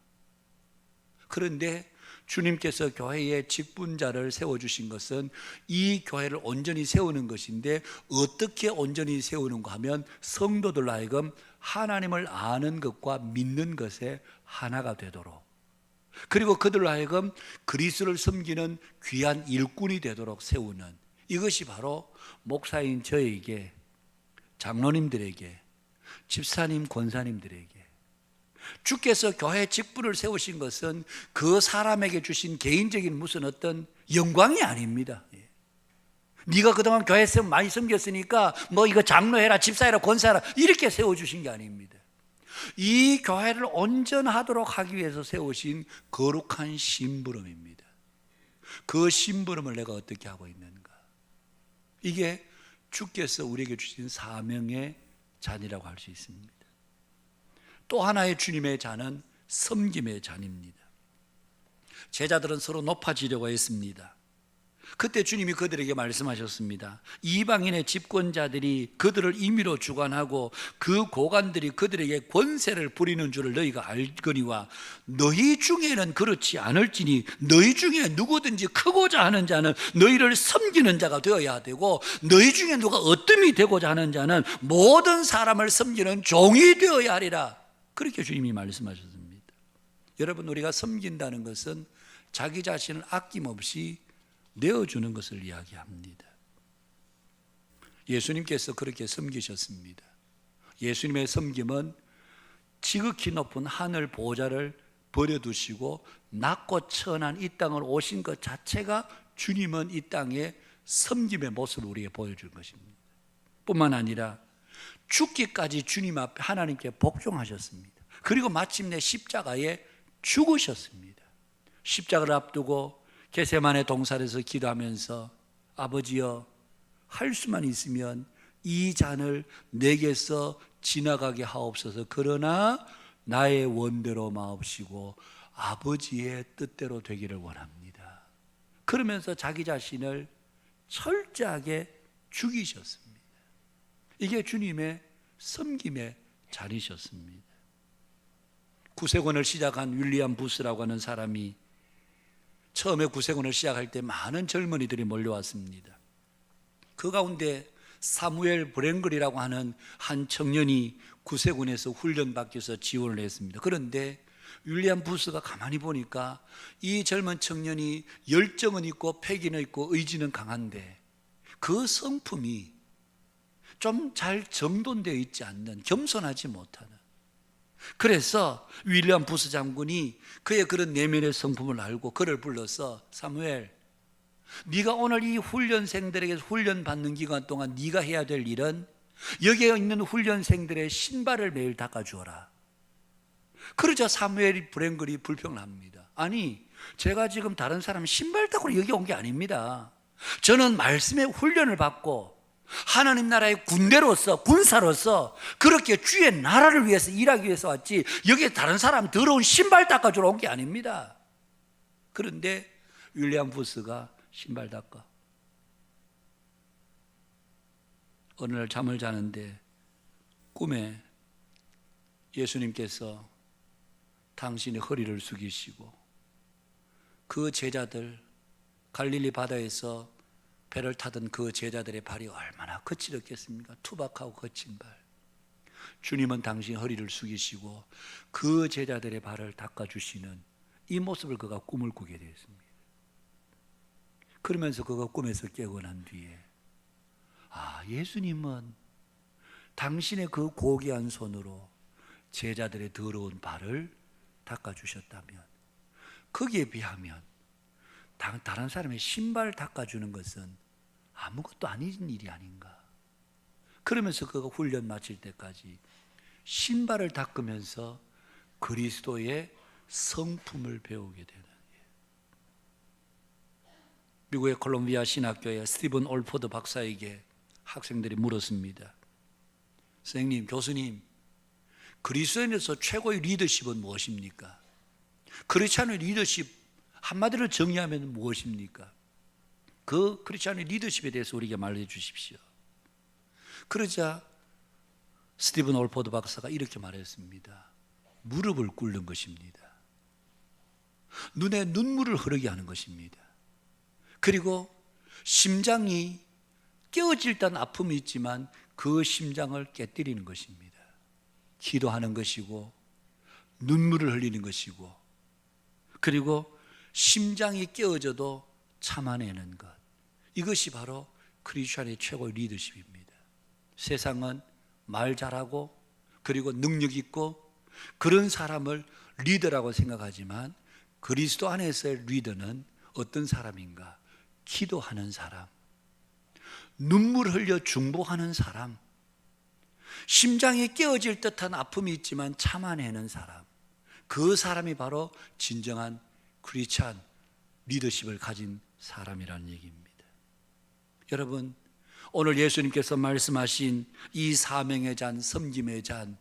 그런데 주님께서 교회의 직분자를 세워주신 것은 이 교회를 온전히 세우는 것인데, 어떻게 온전히 세우는가 하면 성도들로 하여금 하나님을 아는 것과 믿는 것에 하나가 되도록, 그리고 그들로 하여금 그리스도를 섬기는 귀한 일꾼이 되도록 세우는, 이것이 바로 목사인 저에게, 장로님들에게, 집사님, 권사님들에게 주께서 교회 직분을 세우신 것은 그 사람에게 주신 개인적인 무슨 어떤 영광이 아닙니다. 네가 그동안 교회 많이 섬겼으니까 뭐 이거 장로해라, 집사해라, 권사해라 이렇게 세워주신 게 아닙니다. 이 교회를 온전하도록 하기 위해서 세우신 거룩한 심부름입니다. 그 심부름을 내가 어떻게 하고 있는가? 이게 주께서 우리에게 주신 사명의 잔이라고 할 수 있습니다. 또 하나의 주님의 잔은 섬김의 잔입니다. 제자들은 서로 높아지려고 했습니다. 그때 주님이 그들에게 말씀하셨습니다. 이방인의 집권자들이 그들을 임의로 주관하고 그 고관들이 그들에게 권세를 부리는 줄을 너희가 알거니와 너희 중에는 그렇지 않을지니 너희 중에 누구든지 크고자 하는 자는 너희를 섬기는 자가 되어야 되고 너희 중에 누가 어뜸이 되고자 하는 자는 모든 사람을 섬기는 종이 되어야 하리라. 그렇게 주님이 말씀하셨습니다. 여러분, 우리가 섬긴다는 것은 자기 자신을 아낌없이 내어주는 것을 이야기합니다. 예수님께서 그렇게 섬기셨습니다. 예수님의 섬김은 지극히 높은 하늘 보좌를 버려두시고 낮고 천한 이 땅을 오신 것 자체가 주님은 이 땅에 섬김의 모습을 우리에게 보여준 것입니다. 뿐만 아니라 죽기까지 주님 앞에 하나님께 복종하셨습니다. 그리고 마침내 십자가에 죽으셨습니다. 십자가를 앞두고 겟세마네 동산에서 기도하면서 아버지여, 할 수만 있으면 이 잔을 내게서 지나가게 하옵소서. 그러나 나의 원대로 마옵시고 아버지의 뜻대로 되기를 원합니다. 그러면서 자기 자신을 철저하게 죽이셨습니다. 이게 주님의 섬김의 잔이셨습니다. 구세군을 시작한 윌리엄 부스라고 하는 사람이 처음에 구세군을 시작할 때 많은 젊은이들이 몰려왔습니다. 그 가운데 사무엘 브랭글이라고 하는 한 청년이 구세군에서 훈련받기 위해서 지원을 했습니다. 그런데 윌리엄 부스가 가만히 보니까 이 젊은 청년이 열정은 있고 패기는 있고 의지는 강한데 그 성품이 좀 잘 정돈되어 있지 않는, 겸손하지 못하는, 그래서 윌리엄 부스 장군이 그의 그런 내면의 성품을 알고 그를 불러서 사무엘, 네가 오늘 이 훈련생들에게 훈련받는 기간 동안 네가 해야 될 일은 여기에 있는 훈련생들의 신발을 매일 닦아주어라. 그러자 사무엘 브랭글이 불평을 합니다. 아니, 제가 지금 다른 사람 신발 닦으러 여기 온 게 아닙니다. 저는 말씀의 훈련을 받고 하나님 나라의 군대로서, 군사로서 그렇게 주의 나라를 위해서 일하기 위해서 왔지 여기에 다른 사람 더러운 신발 닦아주러 온 게 아닙니다. 그런데 윌리엄 부스가 신발 닦아. 어느 날 잠을 자는데 꿈에 예수님께서 당신의 허리를 숙이시고 그 제자들, 갈릴리 바다에서 배를 타던 그 제자들의 발이 얼마나 거칠었겠습니까? 투박하고 거친 발. 주님은 당신 허리를 숙이시고 그 제자들의 발을 닦아주시는 이 모습을 그가 꿈을 꾸게 되었습니다. 그러면서 그가 꿈에서 깨고 난 뒤에 예수님은 당신의 그 고귀한 손으로 제자들의 더러운 발을 닦아주셨다면 거기에 비하면 다른 사람의 신발 닦아주는 것은 아무것도 아닌 일이 아닌가. 그러면서 그가 훈련 마칠 때까지 신발을 닦으면서 그리스도의 성품을 배우게 되는, 미국의 콜롬비아 신학교의 스티븐 올포드 박사에게 학생들이 물었습니다. 선생님, 교수님, 그리스도인에서 최고의 리더십은 무엇입니까? 크리스찬의 리더십 한마디로 정의하면 무엇입니까? 그 크리스찬의 리더십에 대해서 우리에게 말해 주십시오. 그러자 스티븐 올포드 박사가 이렇게 말했습니다. 무릎을 꿇는 것입니다. 눈에 눈물을 흐르게 하는 것입니다. 그리고 심장이 깨어질 듯한 아픔이 있지만 그 심장을 깨뜨리는 것입니다. 기도하는 것이고 눈물을 흘리는 것이고 그리고 심장이 깨어져도 참아내는 것, 이것이 바로 크리스천의 최고의 리더십입니다. 세상은 말 잘하고 그리고 능력 있고 그런 사람을 리더라고 생각하지만 그리스도 안에서의 리더는 어떤 사람인가? 기도하는 사람, 눈물 흘려 중보하는 사람, 심장이 깨어질 듯한 아픔이 있지만 참아내는 사람, 그 사람이 바로 진정한 크리스찬 리더십을 가진 사람이라는 얘기입니다. 여러분, 오늘 예수님께서 말씀하신 이 사명의 잔, 섬김의 잔,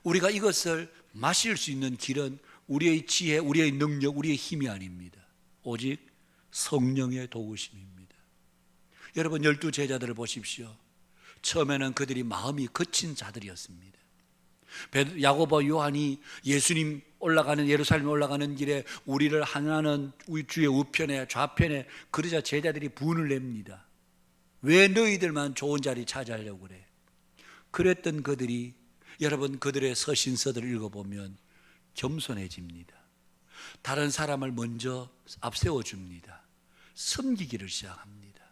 우리가 이것을 마실 수 있는 길은 우리의 지혜, 우리의 능력, 우리의 힘이 아닙니다. 오직 성령의 도우심입니다. 여러분, 12 제자들을 보십시오. 처음에는 그들이 마음이 거친 자들이었습니다. 야고보, 요한이 예수님 올라가는, 예루살렘 올라가는 길에 우리를 하나는 우리 주의 우편에 좌편에, 그러자 제자들이 분을 냅니다. 왜 너희들만 좋은 자리 차지하려고 그래? 그랬던 그들이, 여러분, 그들의 서신서들을 읽어보면 겸손해집니다. 다른 사람을 먼저 앞세워줍니다. 섬기기를 시작합니다.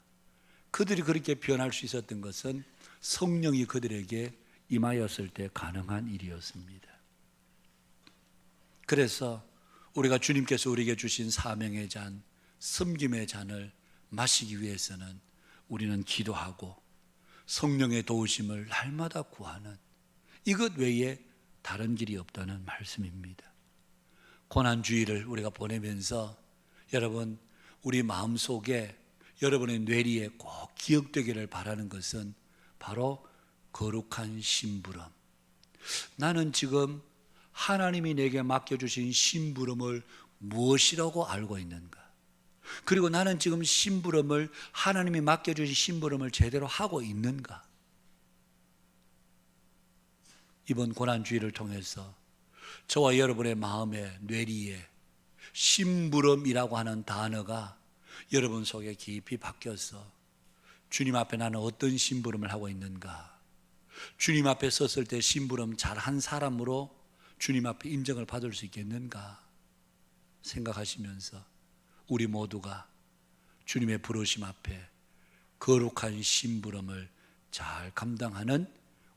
그들이 그렇게 변할 수 있었던 것은 성령이 그들에게 임하였을 때 가능한 일이었습니다. 그래서 우리가 주님께서 우리에게 주신 사명의 잔, 섬김의 잔을 마시기 위해서는 우리는 기도하고 성령의 도우심을 날마다 구하는, 이것 외에 다른 길이 없다는 말씀입니다. 고난주의를 우리가 보내면서 여러분, 우리 마음속에, 여러분의 뇌리에 꼭 기억되기를 바라는 것은 바로 거룩한 심부름. 나는 지금 하나님이 내게 맡겨주신 심부름을 무엇이라고 알고 있는가? 그리고 나는 지금 심부름을, 하나님이 맡겨주신 심부름을 제대로 하고 있는가? 이번 고난주의를 통해서 저와 여러분의 마음의 뇌리에 심부름이라고 하는 단어가 여러분 속에 깊이 박혀서 주님 앞에 나는 어떤 심부름을 하고 있는가? 주님 앞에 섰을 때 심부름 잘한 사람으로 주님 앞에 인정을 받을 수 있겠는가 생각하시면서 우리 모두가 주님의 부르심 앞에 거룩한 심부름을 잘 감당하는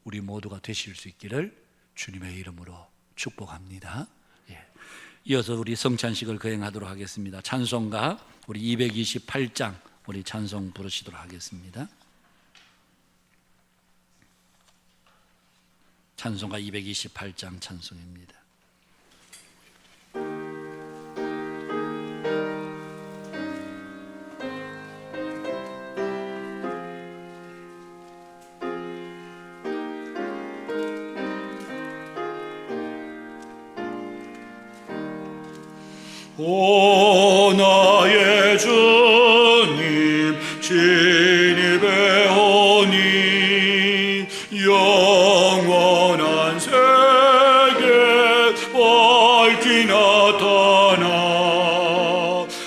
우리 모두가 되실 수 있기를 주님의 이름으로 축복합니다. 이어서 우리 성찬식을 거행하도록 하겠습니다. 찬송가 우리 228장 우리 찬송 부르시도록 하겠습니다. 찬송가 228장 찬송입니다. 오 나의 주님 진입해 오니 영원한 세계 밝히 나타나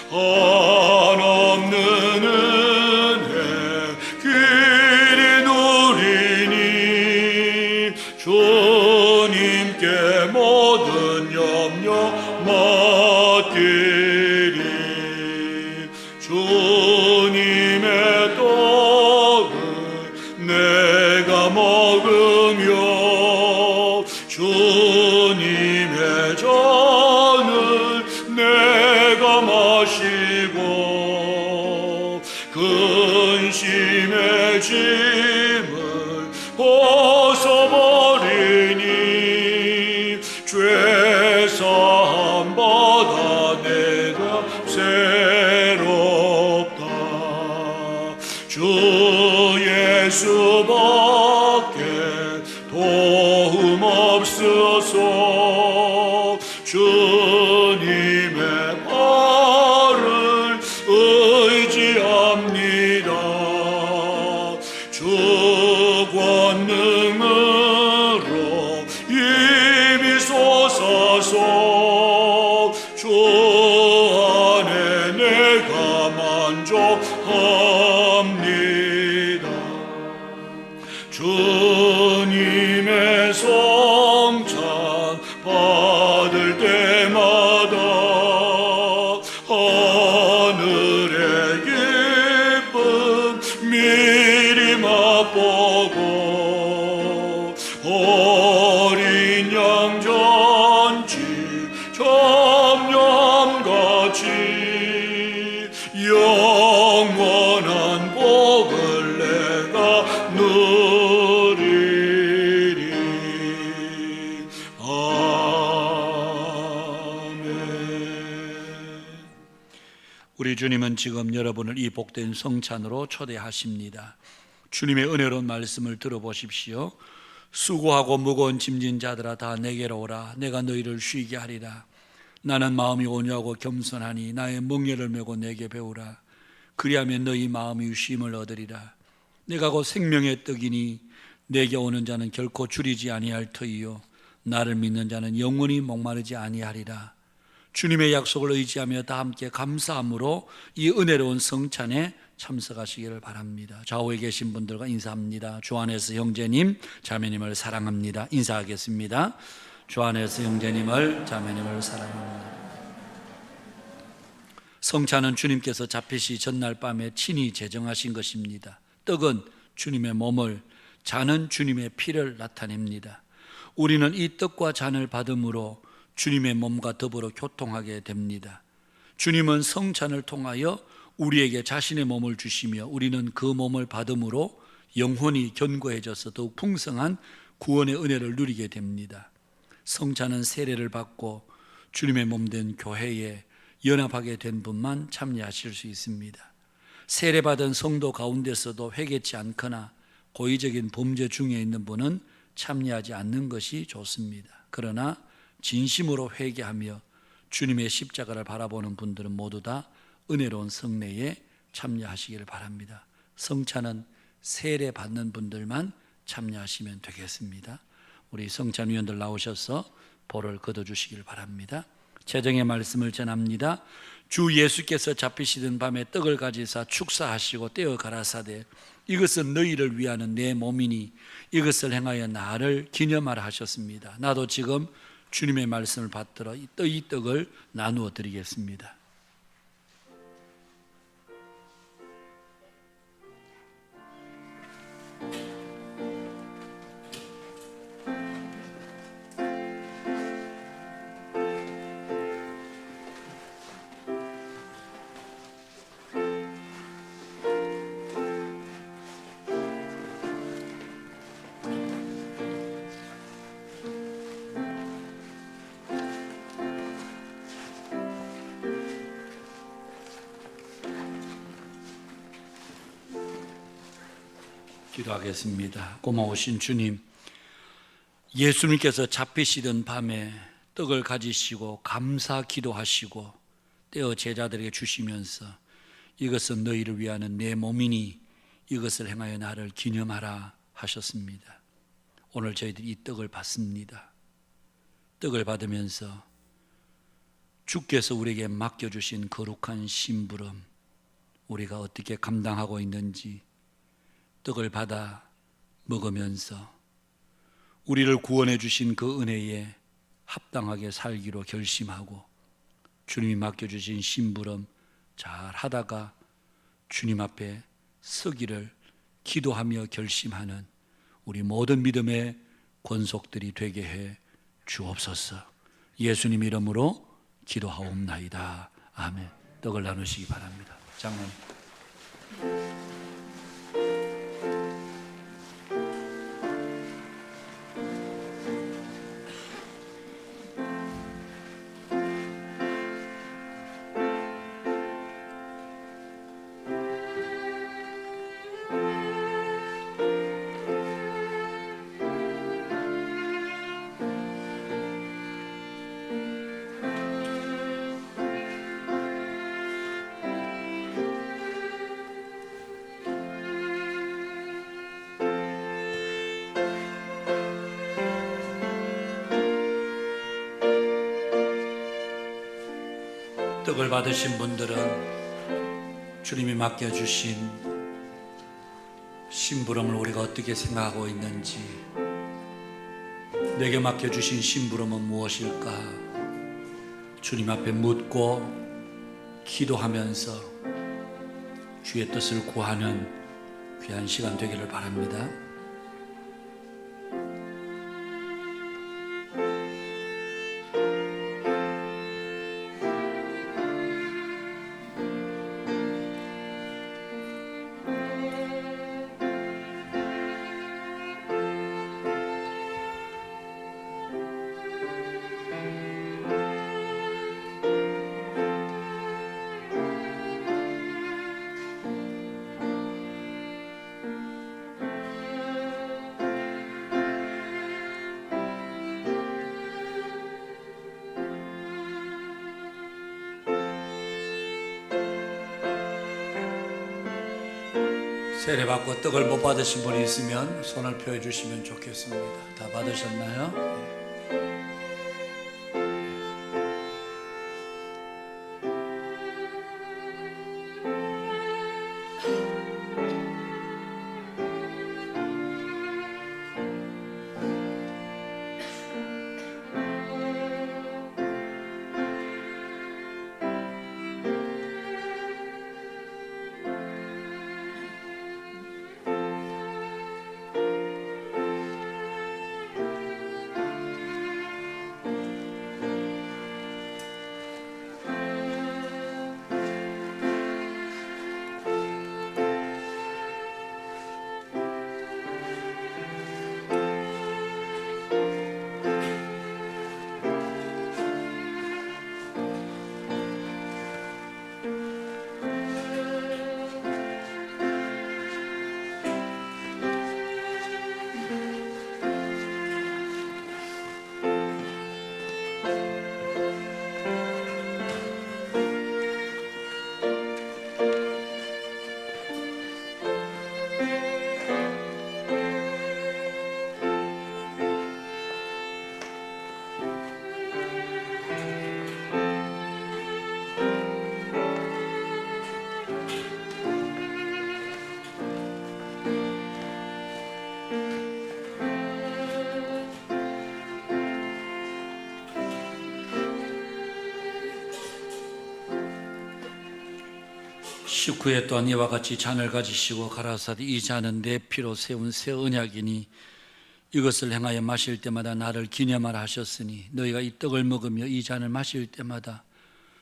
한없는 은혜 길이 누리니 주님께 모든 염려 맡기리 주님의 떡을 내가 먹으며 주님의 잔을 내가 마시고 근심의 짐을 벗어버리니 죄사함 받아 내가 새로 주 예수밖에 도움 없으소. 주님의 발을 의지합니다. 주 권능으로 힘이 솟아서 주 안에 내가 만족합니다. 주님의 성찬 받을 때마다 하늘의 기쁨 미리 맛보고 어린 양 잔치 참여함같이 영원한 복을 내가 누리리. 아멘. 우리 주님은 지금 여러분을 이 복된 성찬으로 초대하십니다. 주님의 은혜로운 말씀을 들어보십시오. 수고하고 무거운 짐진 자들아 다 내게로 오라. 내가 너희를 쉬게 하리라. 나는 마음이 온유하고 겸손하니 나의 멍에를 메고 내게 배우라. 그리하면 너희 마음이 쉼을 얻으리라. 내가 곧 생명의 떡이니 내게 오는 자는 결코 줄이지 아니할 터이요 나를 믿는 자는 영원히 목마르지 아니하리라. 주님의 약속을 의지하며 다 함께 감사함으로 이 은혜로운 성찬에 참석하시기를 바랍니다. 좌우에 계신 분들과 인사합니다. 주 안에서 형제님, 자매님을 사랑합니다. 인사하겠습니다. 주 안에서 형제님을, 자매님을 사랑합니다. 성찬은 주님께서 잡히시 전날 밤에 친히 제정하신 것입니다. 떡은 주님의 몸을, 잔은 주님의 피를 나타냅니다. 우리는 이 떡과 잔을 받음으로 주님의 몸과 더불어 교통하게 됩니다. 주님은 성찬을 통하여 우리에게 자신의 몸을 주시며 우리는 그 몸을 받음으로 영혼이 견고해져서 더욱 풍성한 구원의 은혜를 누리게 됩니다. 성찬은 세례를 받고 주님의 몸된 교회에 연합하게 된 분만 참여하실 수 있습니다. 세례받은 성도 가운데서도 회개치 않거나 고의적인 범죄 중에 있는 분은 참여하지 않는 것이 좋습니다. 그러나 진심으로 회개하며 주님의 십자가를 바라보는 분들은 모두 다 은혜로운 성례에 참여하시기를 바랍니다. 성찬은 세례 받는 분들만 참여하시면 되겠습니다. 우리 성찬위원들 나오셔서 볼을 걷어주시길 바랍니다. 재정의 말씀을 전합니다. 주 예수께서 잡히시던 밤에 떡을 가지사 축사하시고 떼어 가라사대 이것은 너희를 위하는 내 몸이니 이것을 행하여 나를 기념하라 하셨습니다. 나도 지금 주님의 말씀을 받들어 이 떡을 나누어 드리겠습니다. 기도하겠습니다. 고마우신 주님, 예수님께서 잡히시던 밤에 떡을 가지시고 감사 기도하시고 떼어 제자들에게 주시면서 이것은 너희를 위하는 내 몸이니 이것을 행하여 나를 기념하라 하셨습니다. 오늘 저희들이 이 떡을 받습니다. 떡을 받으면서 주께서 우리에게 맡겨주신 거룩한 심부름 우리가 어떻게 감당하고 있는지 떡을 받아 먹으면서 우리를 구원해 주신 그 은혜에 합당하게 살기로 결심하고 주님이 맡겨주신 심부름 잘 하다가 주님 앞에 서기를 기도하며 결심하는 우리 모든 믿음의 권속들이 되게 해 주옵소서. 예수님 이름으로 기도하옵나이다. 아멘. 떡을 나누시기 바랍니다. 장로님. 떡을 받으신 분들은 주님이 맡겨주신 심부름을 우리가 어떻게 생각하고 있는지, 내게 맡겨주신 심부름은 무엇일까? 주님 앞에 묻고 기도하면서 주의 뜻을 구하는 귀한 시간 되기를 바랍니다. 세례받고 떡을 못 받으신 분이 있으면 손을 펴 주시면 좋겠습니다. 다 받으셨나요? 식후에 또한 이와 같이 잔을 가지시고 가라사대 이 잔은 내 피로 세운 새 언약이니 이것을 행하여 마실 때마다 나를 기념하라 하셨으니 너희가 이 떡을 먹으며 이 잔을 마실 때마다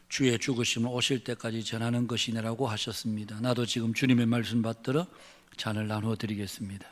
주의 죽으심을 오실 때까지 전하는 것이니라고 하셨습니다. 나도 지금 주님의 말씀 받들어 잔을 나누어 드리겠습니다.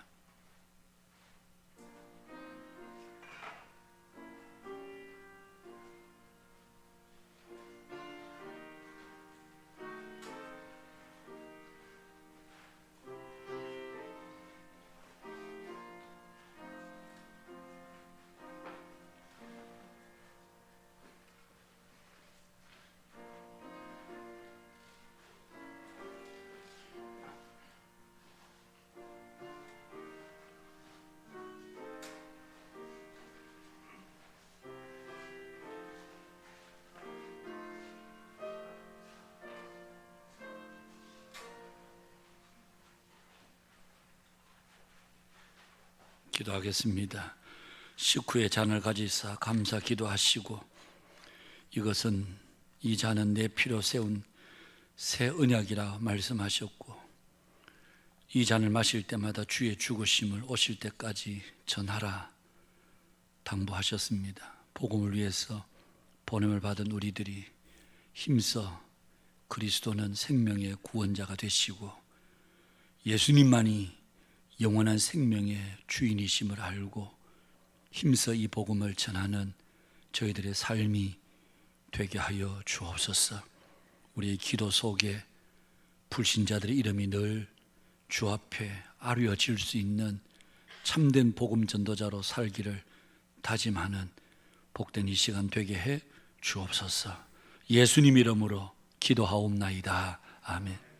기도하겠습니다. 식후에 잔을 가지사 감사 기도하시고 이것은 이 잔은 내 피로 세운 새 언약이라 말씀하셨고 이 잔을 마실 때마다 주의 죽으심을 오실 때까지 전하라 당부하셨습니다. 복음을 위해서 보냄을 받은 우리들이 힘써 그리스도는 생명의 구원자가 되시고 예수님만이 영원한 생명의 주인이심을 알고 힘써 이 복음을 전하는 저희들의 삶이 되게 하여 주옵소서. 우리의 기도 속에 불신자들의 이름이 늘 주 앞에 아뢰어질 수 있는 참된 복음 전도자로 살기를 다짐하는 복된 이 시간 되게 해 주옵소서. 예수님 이름으로 기도하옵나이다. 아멘.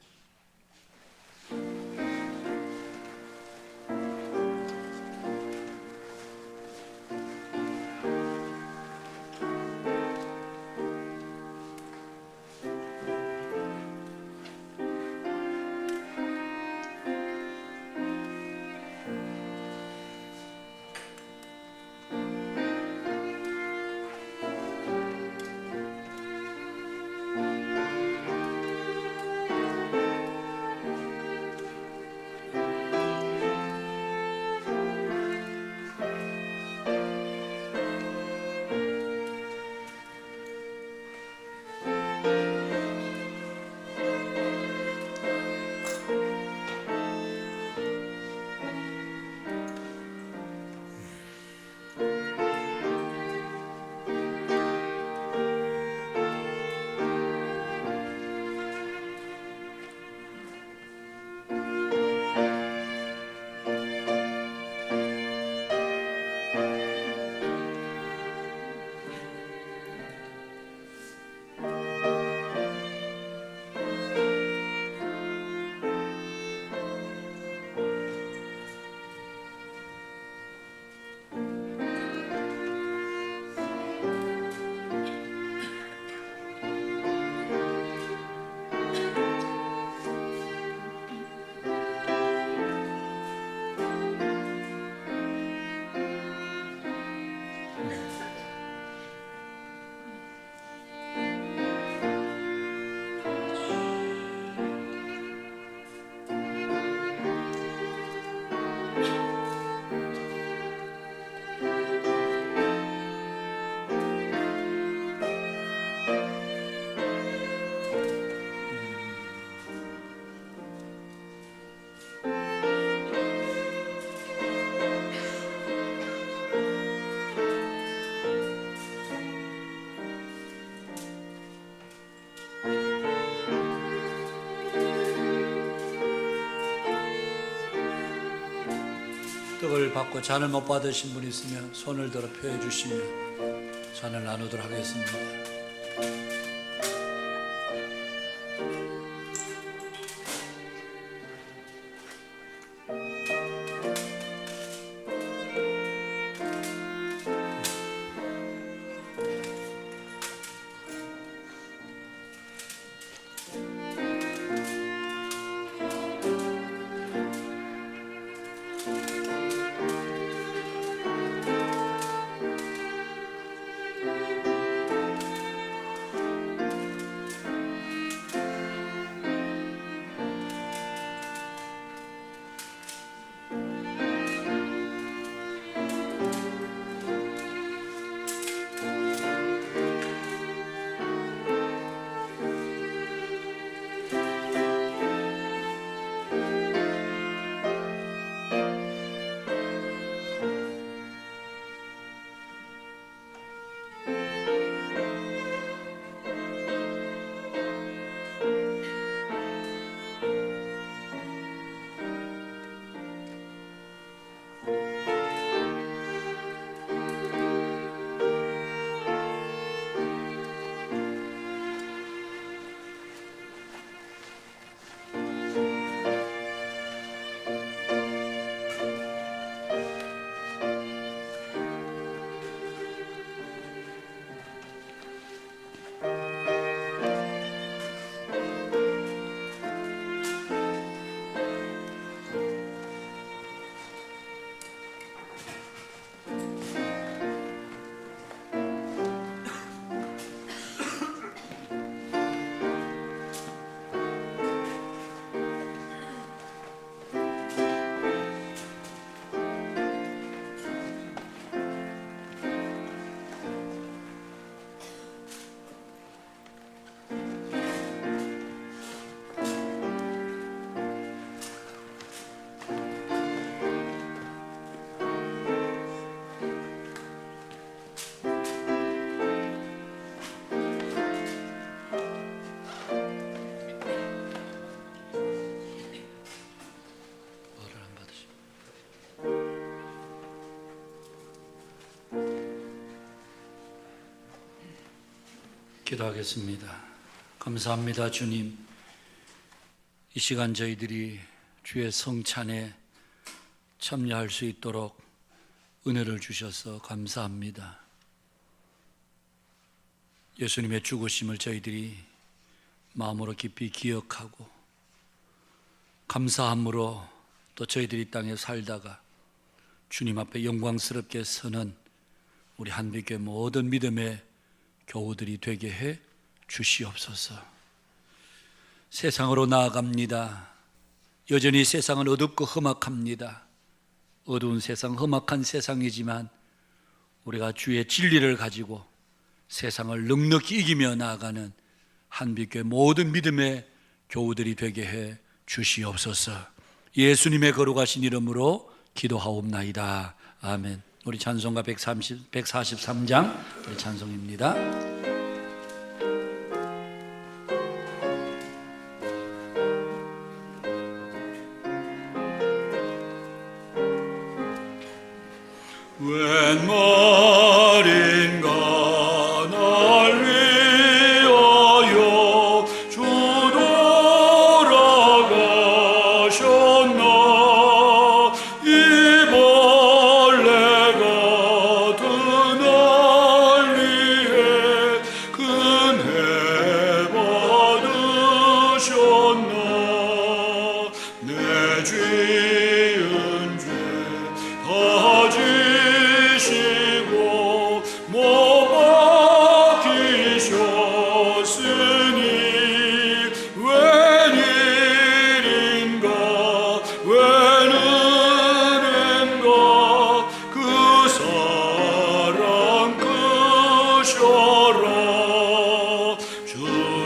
떡을 받고 잔을 못 받으신 분 있으면 손을 들어 펴해 주시며 잔을 나누도록 하겠습니다. 기도하겠습니다. 감사합니다, 주님. 이 시간 저희들이 주의 성찬에 참여할 수 있도록 은혜를 주셔서 감사합니다. 예수님의 죽으심을 저희들이 마음으로 깊이 기억하고 감사함으로 또 저희들이 이 땅에 살다가 주님 앞에 영광스럽게 서는 우리 한빛교회 모든 믿음의 교우들이 되게 해 주시옵소서. 세상으로 나아갑니다. 여전히 세상은 어둡고 험악합니다. 어두운 세상, 험악한 세상이지만 우리가 주의 진리를 가지고 세상을 넉넉히 이기며 나아가는 한빛교회 모든 믿음의 교우들이 되게 해 주시옵소서. 예수님의 거룩하신 이름으로 기도하옵나이다. 아멘. 우리 찬송가 143장 우리 찬송입니다. 웬 말인가 날 위하여 주 돌아가셨나. 이 벌레가 그 날 위해 은혜 받으셨나. 내 죄은 죄 다 지시고 못 박히셨으니 웬일인가 웬 은혜인가 그 사랑 크셔라. 주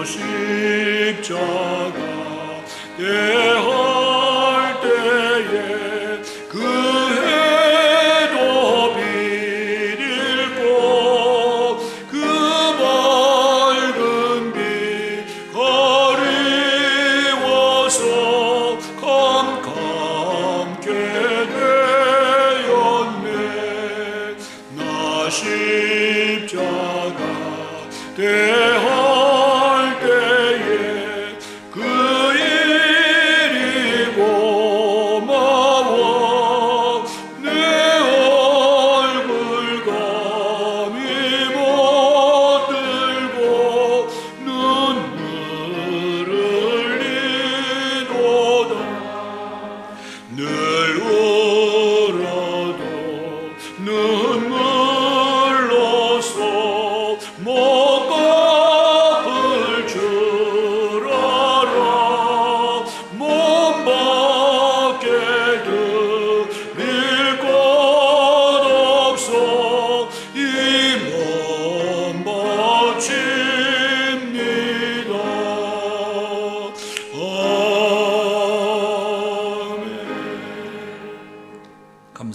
십자가 대할 때에 그 해도 비릴고 그 밝은 빛 가리워서 캄캄게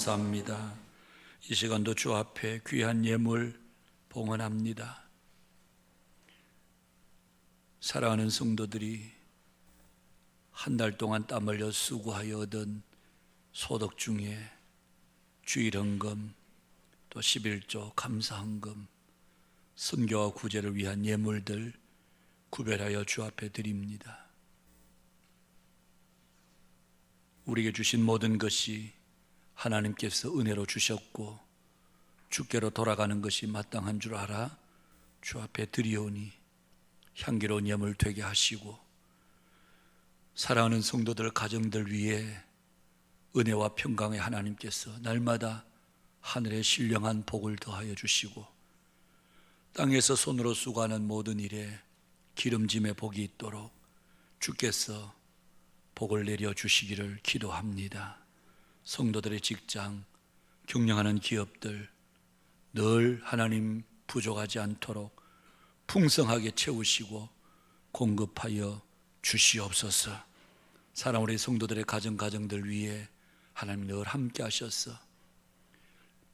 감사합니다. 이 시간도 주 앞에 귀한 예물 봉헌합니다. 사랑하는 성도들이 한 달 동안 땀 흘려 수고하여 얻은 소득 중에 주일헌금, 또 11조 감사헌금, 선교와 구제를 위한 예물들 구별하여 주 앞에 드립니다. 우리에게 주신 모든 것이 하나님께서 은혜로 주셨고 주께로 돌아가는 것이 마땅한 줄 알아 주 앞에 드리오니 향기로운 예물 되게 하시고, 사랑하는 성도들 가정들 위해 은혜와 평강의 하나님께서 날마다 하늘의 신령한 복을 더하여 주시고, 땅에서 손으로 수고하는 모든 일에 기름짐의 복이 있도록 주께서 복을 내려 주시기를 기도합니다. 성도들의 직장, 경영하는 기업들 늘 하나님 부족하지 않도록 풍성하게 채우시고 공급하여 주시옵소서. 사랑 우리 성도들의 가정들 위해 하나님 늘 함께 하셔서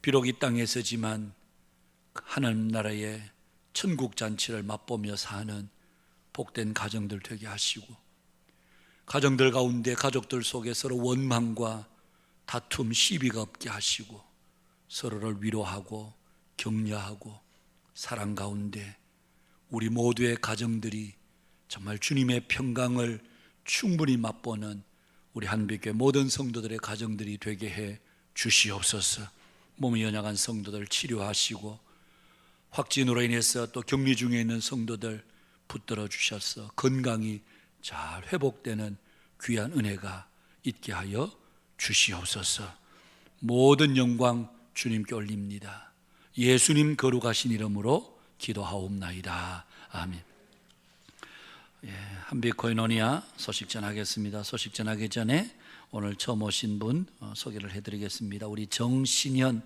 비록 이 땅에서지만 하나님 나라의 천국 잔치를 맛보며 사는 복된 가정들 되게 하시고, 가정들 가운데 가족들 속에 서로 원망과 다툼, 시비가 없게 하시고 서로를 위로하고 격려하고 사랑 가운데 우리 모두의 가정들이 정말 주님의 평강을 충분히 맛보는 우리 한빛교회 모든 성도들의 가정들이 되게 해 주시옵소서. 몸이 연약한 성도들 치료하시고, 확진으로 인해서 또 격리 중에 있는 성도들 붙들어 주셔서 건강이 잘 회복되는 귀한 은혜가 있게 하여 주시옵소서. 모든 영광 주님께 올립니다. 예수님 거룩하신 이름으로 기도하옵나이다. 아멘. 한빛 코이노니아 소식 전하겠습니다. 소식 전하기 전에 오늘 처음 오신 분 소개를 해드리겠습니다. 우리 정신현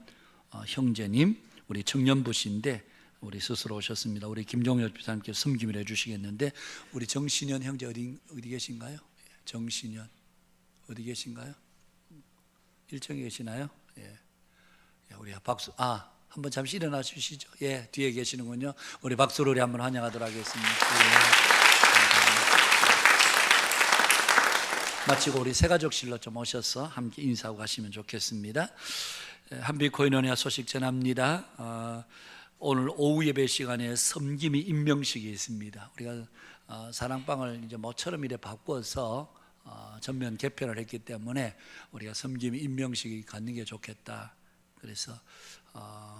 형제님, 우리 청년부신데 우리 스스로 오셨습니다. 우리 김종엽 집사님께 섬김을 해주시겠는데, 우리 정신현 형제 어디 계신가요? 정신현 어디 계신가요? 1층에 계시나요? 예. 우리 박수. 한번 잠시 일어나 주시죠. 예, 뒤에 계시는군요. 우리 박수로 우리 한번 환영하도록 하겠습니다. 예. 마치고 우리 새가족실로 좀 오셔서 함께 인사하고 가시면 좋겠습니다. 한빛 코이노니아 소식 전합니다. 오늘 오후 예배 시간에 섬김이 임명식이 있습니다. 우리가 사랑방을 이제 모처럼 이래 바꿔서 전면 개편을 했기 때문에 우리가 섬김이 임명식이 갖는 게 좋겠다. 그래서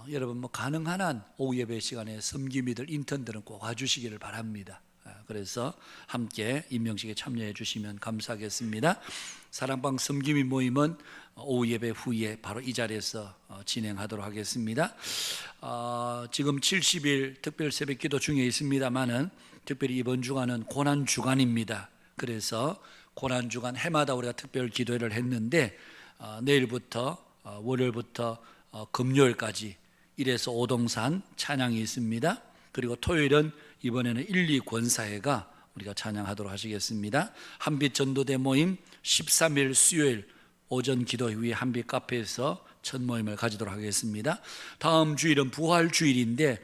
여러분 뭐 가능한 한 오후 예배 시간에 섬김이들 인턴들은 꼭 와주시기를 바랍니다. 그래서 함께 임명식에 참여해 주시면 감사하겠습니다. 사랑방 섬김이 모임은 오후 예배 후에 바로 이 자리에서 진행하도록 하겠습니다. 지금 70일 특별 새벽 기도 중에 있습니다만은 특별히 이번 주간은 고난 주간입니다. 그래서 고난 주간 해마다 우리가 특별 기도회를 했는데 내일부터 월요일부터 금요일까지 1에서 5동산 찬양이 있습니다. 그리고 토요일은 이번에는 1, 2 권사회가 우리가 찬양하도록 하시겠습니다. 한빛 전도대 모임 13일 수요일 오전 기도 후에 한빛 카페에서 첫 모임을 가지도록 하겠습니다. 다음 주일은 부활주일인데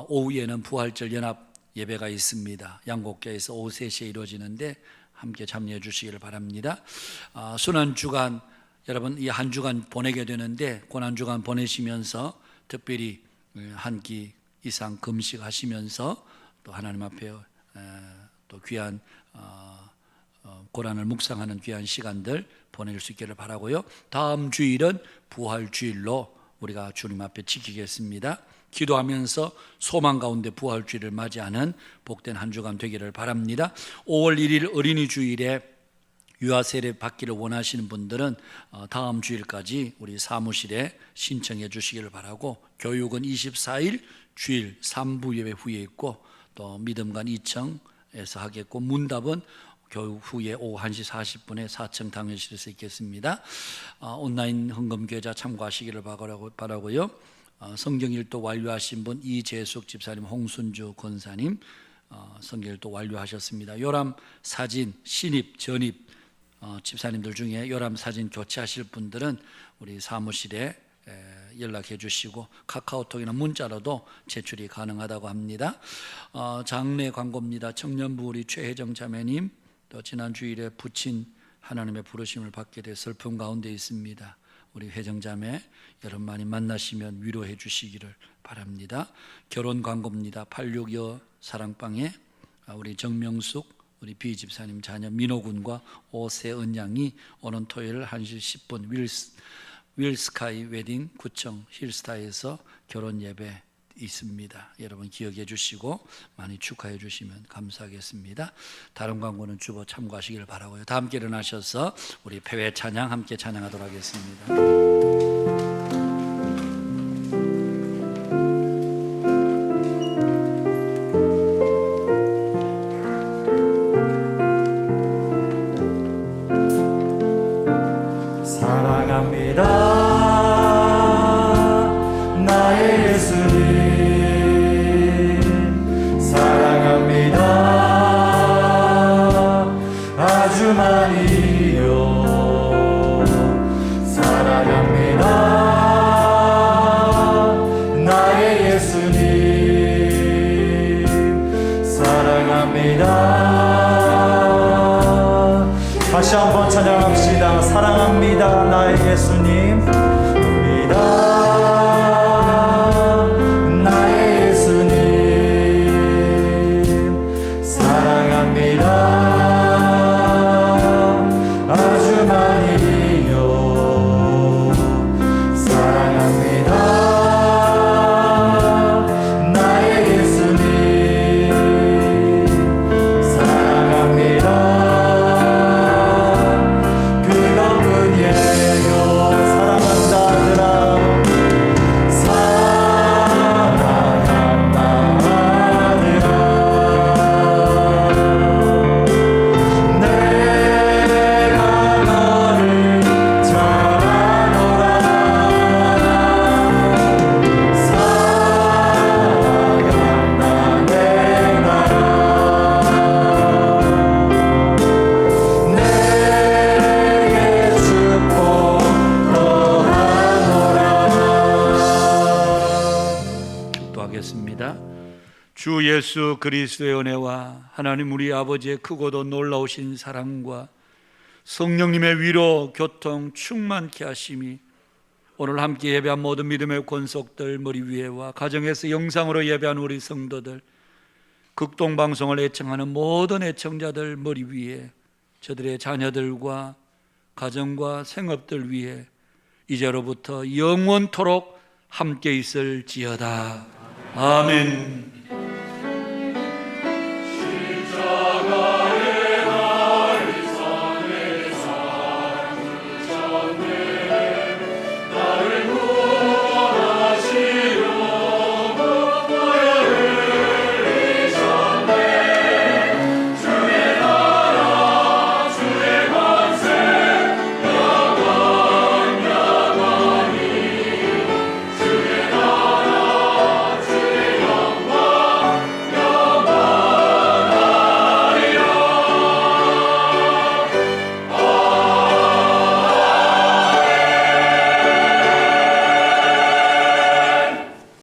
오후에는 부활절 연합 예배가 있습니다. 양곡교에서 오후 3시에 이루어지는데 함께 참여해 주시기를 바랍니다. 순환주간 여러분 이 한 주간 보내게 되는데 고난주간 보내시면서 특별히 한 끼 이상 금식하시면서 또 하나님 앞에 또 귀한 고난을 묵상하는 귀한 시간들 보낼 수 있기를 바라고요. 다음 주일은 부활주일로 우리가 주님 앞에 지키겠습니다. 기도하면서 소망 가운데 부활주일을 맞이하는 복된 한 주간 되기를 바랍니다. 5월 1일 어린이 주일에 유아 세례 받기를 원하시는 분들은 다음 주일까지 우리 사무실에 신청해 주시기를 바라고, 교육은 24일 주일 3부 예배 후에 있고 또 믿음관 2층에서 하겠고, 문답은 교육 후에 오후 1시 40분에 4층 당회실에서 있겠습니다. 온라인 헌금 계좌 참고하시기를 바라고요. 성경일도 완료하신 분 이재숙 집사님, 홍순주 권사님 성경일도 완료하셨습니다. 요람 사진 신입 전입 집사님들 중에 요람 사진 교체하실 분들은 우리 사무실에 연락해 주시고 카카오톡이나 문자로도 제출이 가능하다고 합니다. 장례 광고입니다. 청년부 우리 최혜정 자매님, 또 지난 주일에 부친 하나님의 부르심을 받게 돼 슬픔 가운데 있습니다. 우리 혜정 자매 여러분 많이 만나시면 위로해 주시기를 바랍니다. 결혼 광고입니다. 862 사랑방에 우리 정명숙 우리 비집사님 자녀 민호군과 오세은 양이 오는 토요일 1시 10분 윌스카이 웨딩 구청 힐스타에서 결혼 예배 있습니다. 여러분 기억해 주시고 많이 축하해 주시면 감사하겠습니다. 다른 광고는 주보 참고하시길 바라고요. 다 함께 일어나셔서 우리 폐회 찬양 함께 찬양하도록 하겠습니다. 사랑합니다 나의 예수님 사랑합니다 아주 많이요 사랑합니다 나의 예수님 사랑합니다. 다시 한번 찬양합시다. 사랑합니다 나의 예수님 합니다 나의 예수님 사랑합니다 아주 많이요 사랑합니다 나의 예수님 사랑합니다 주 예수 그리스도의 은혜와 하나님 우리 아버지의 크고도 놀라우신 사랑과 성령님의 위로 교통 충만케 하심이 오늘 함께 예배한 모든 믿음의 권속들 머리 위에와 가정에서 영상으로 예배한 우리 성도들 극동방송을 애청하는 모든 애청자들 머리 위에 저들의 자녀들과 가정과 생업들 위해 이제로부터 영원토록 함께 있을지어다. 아멘.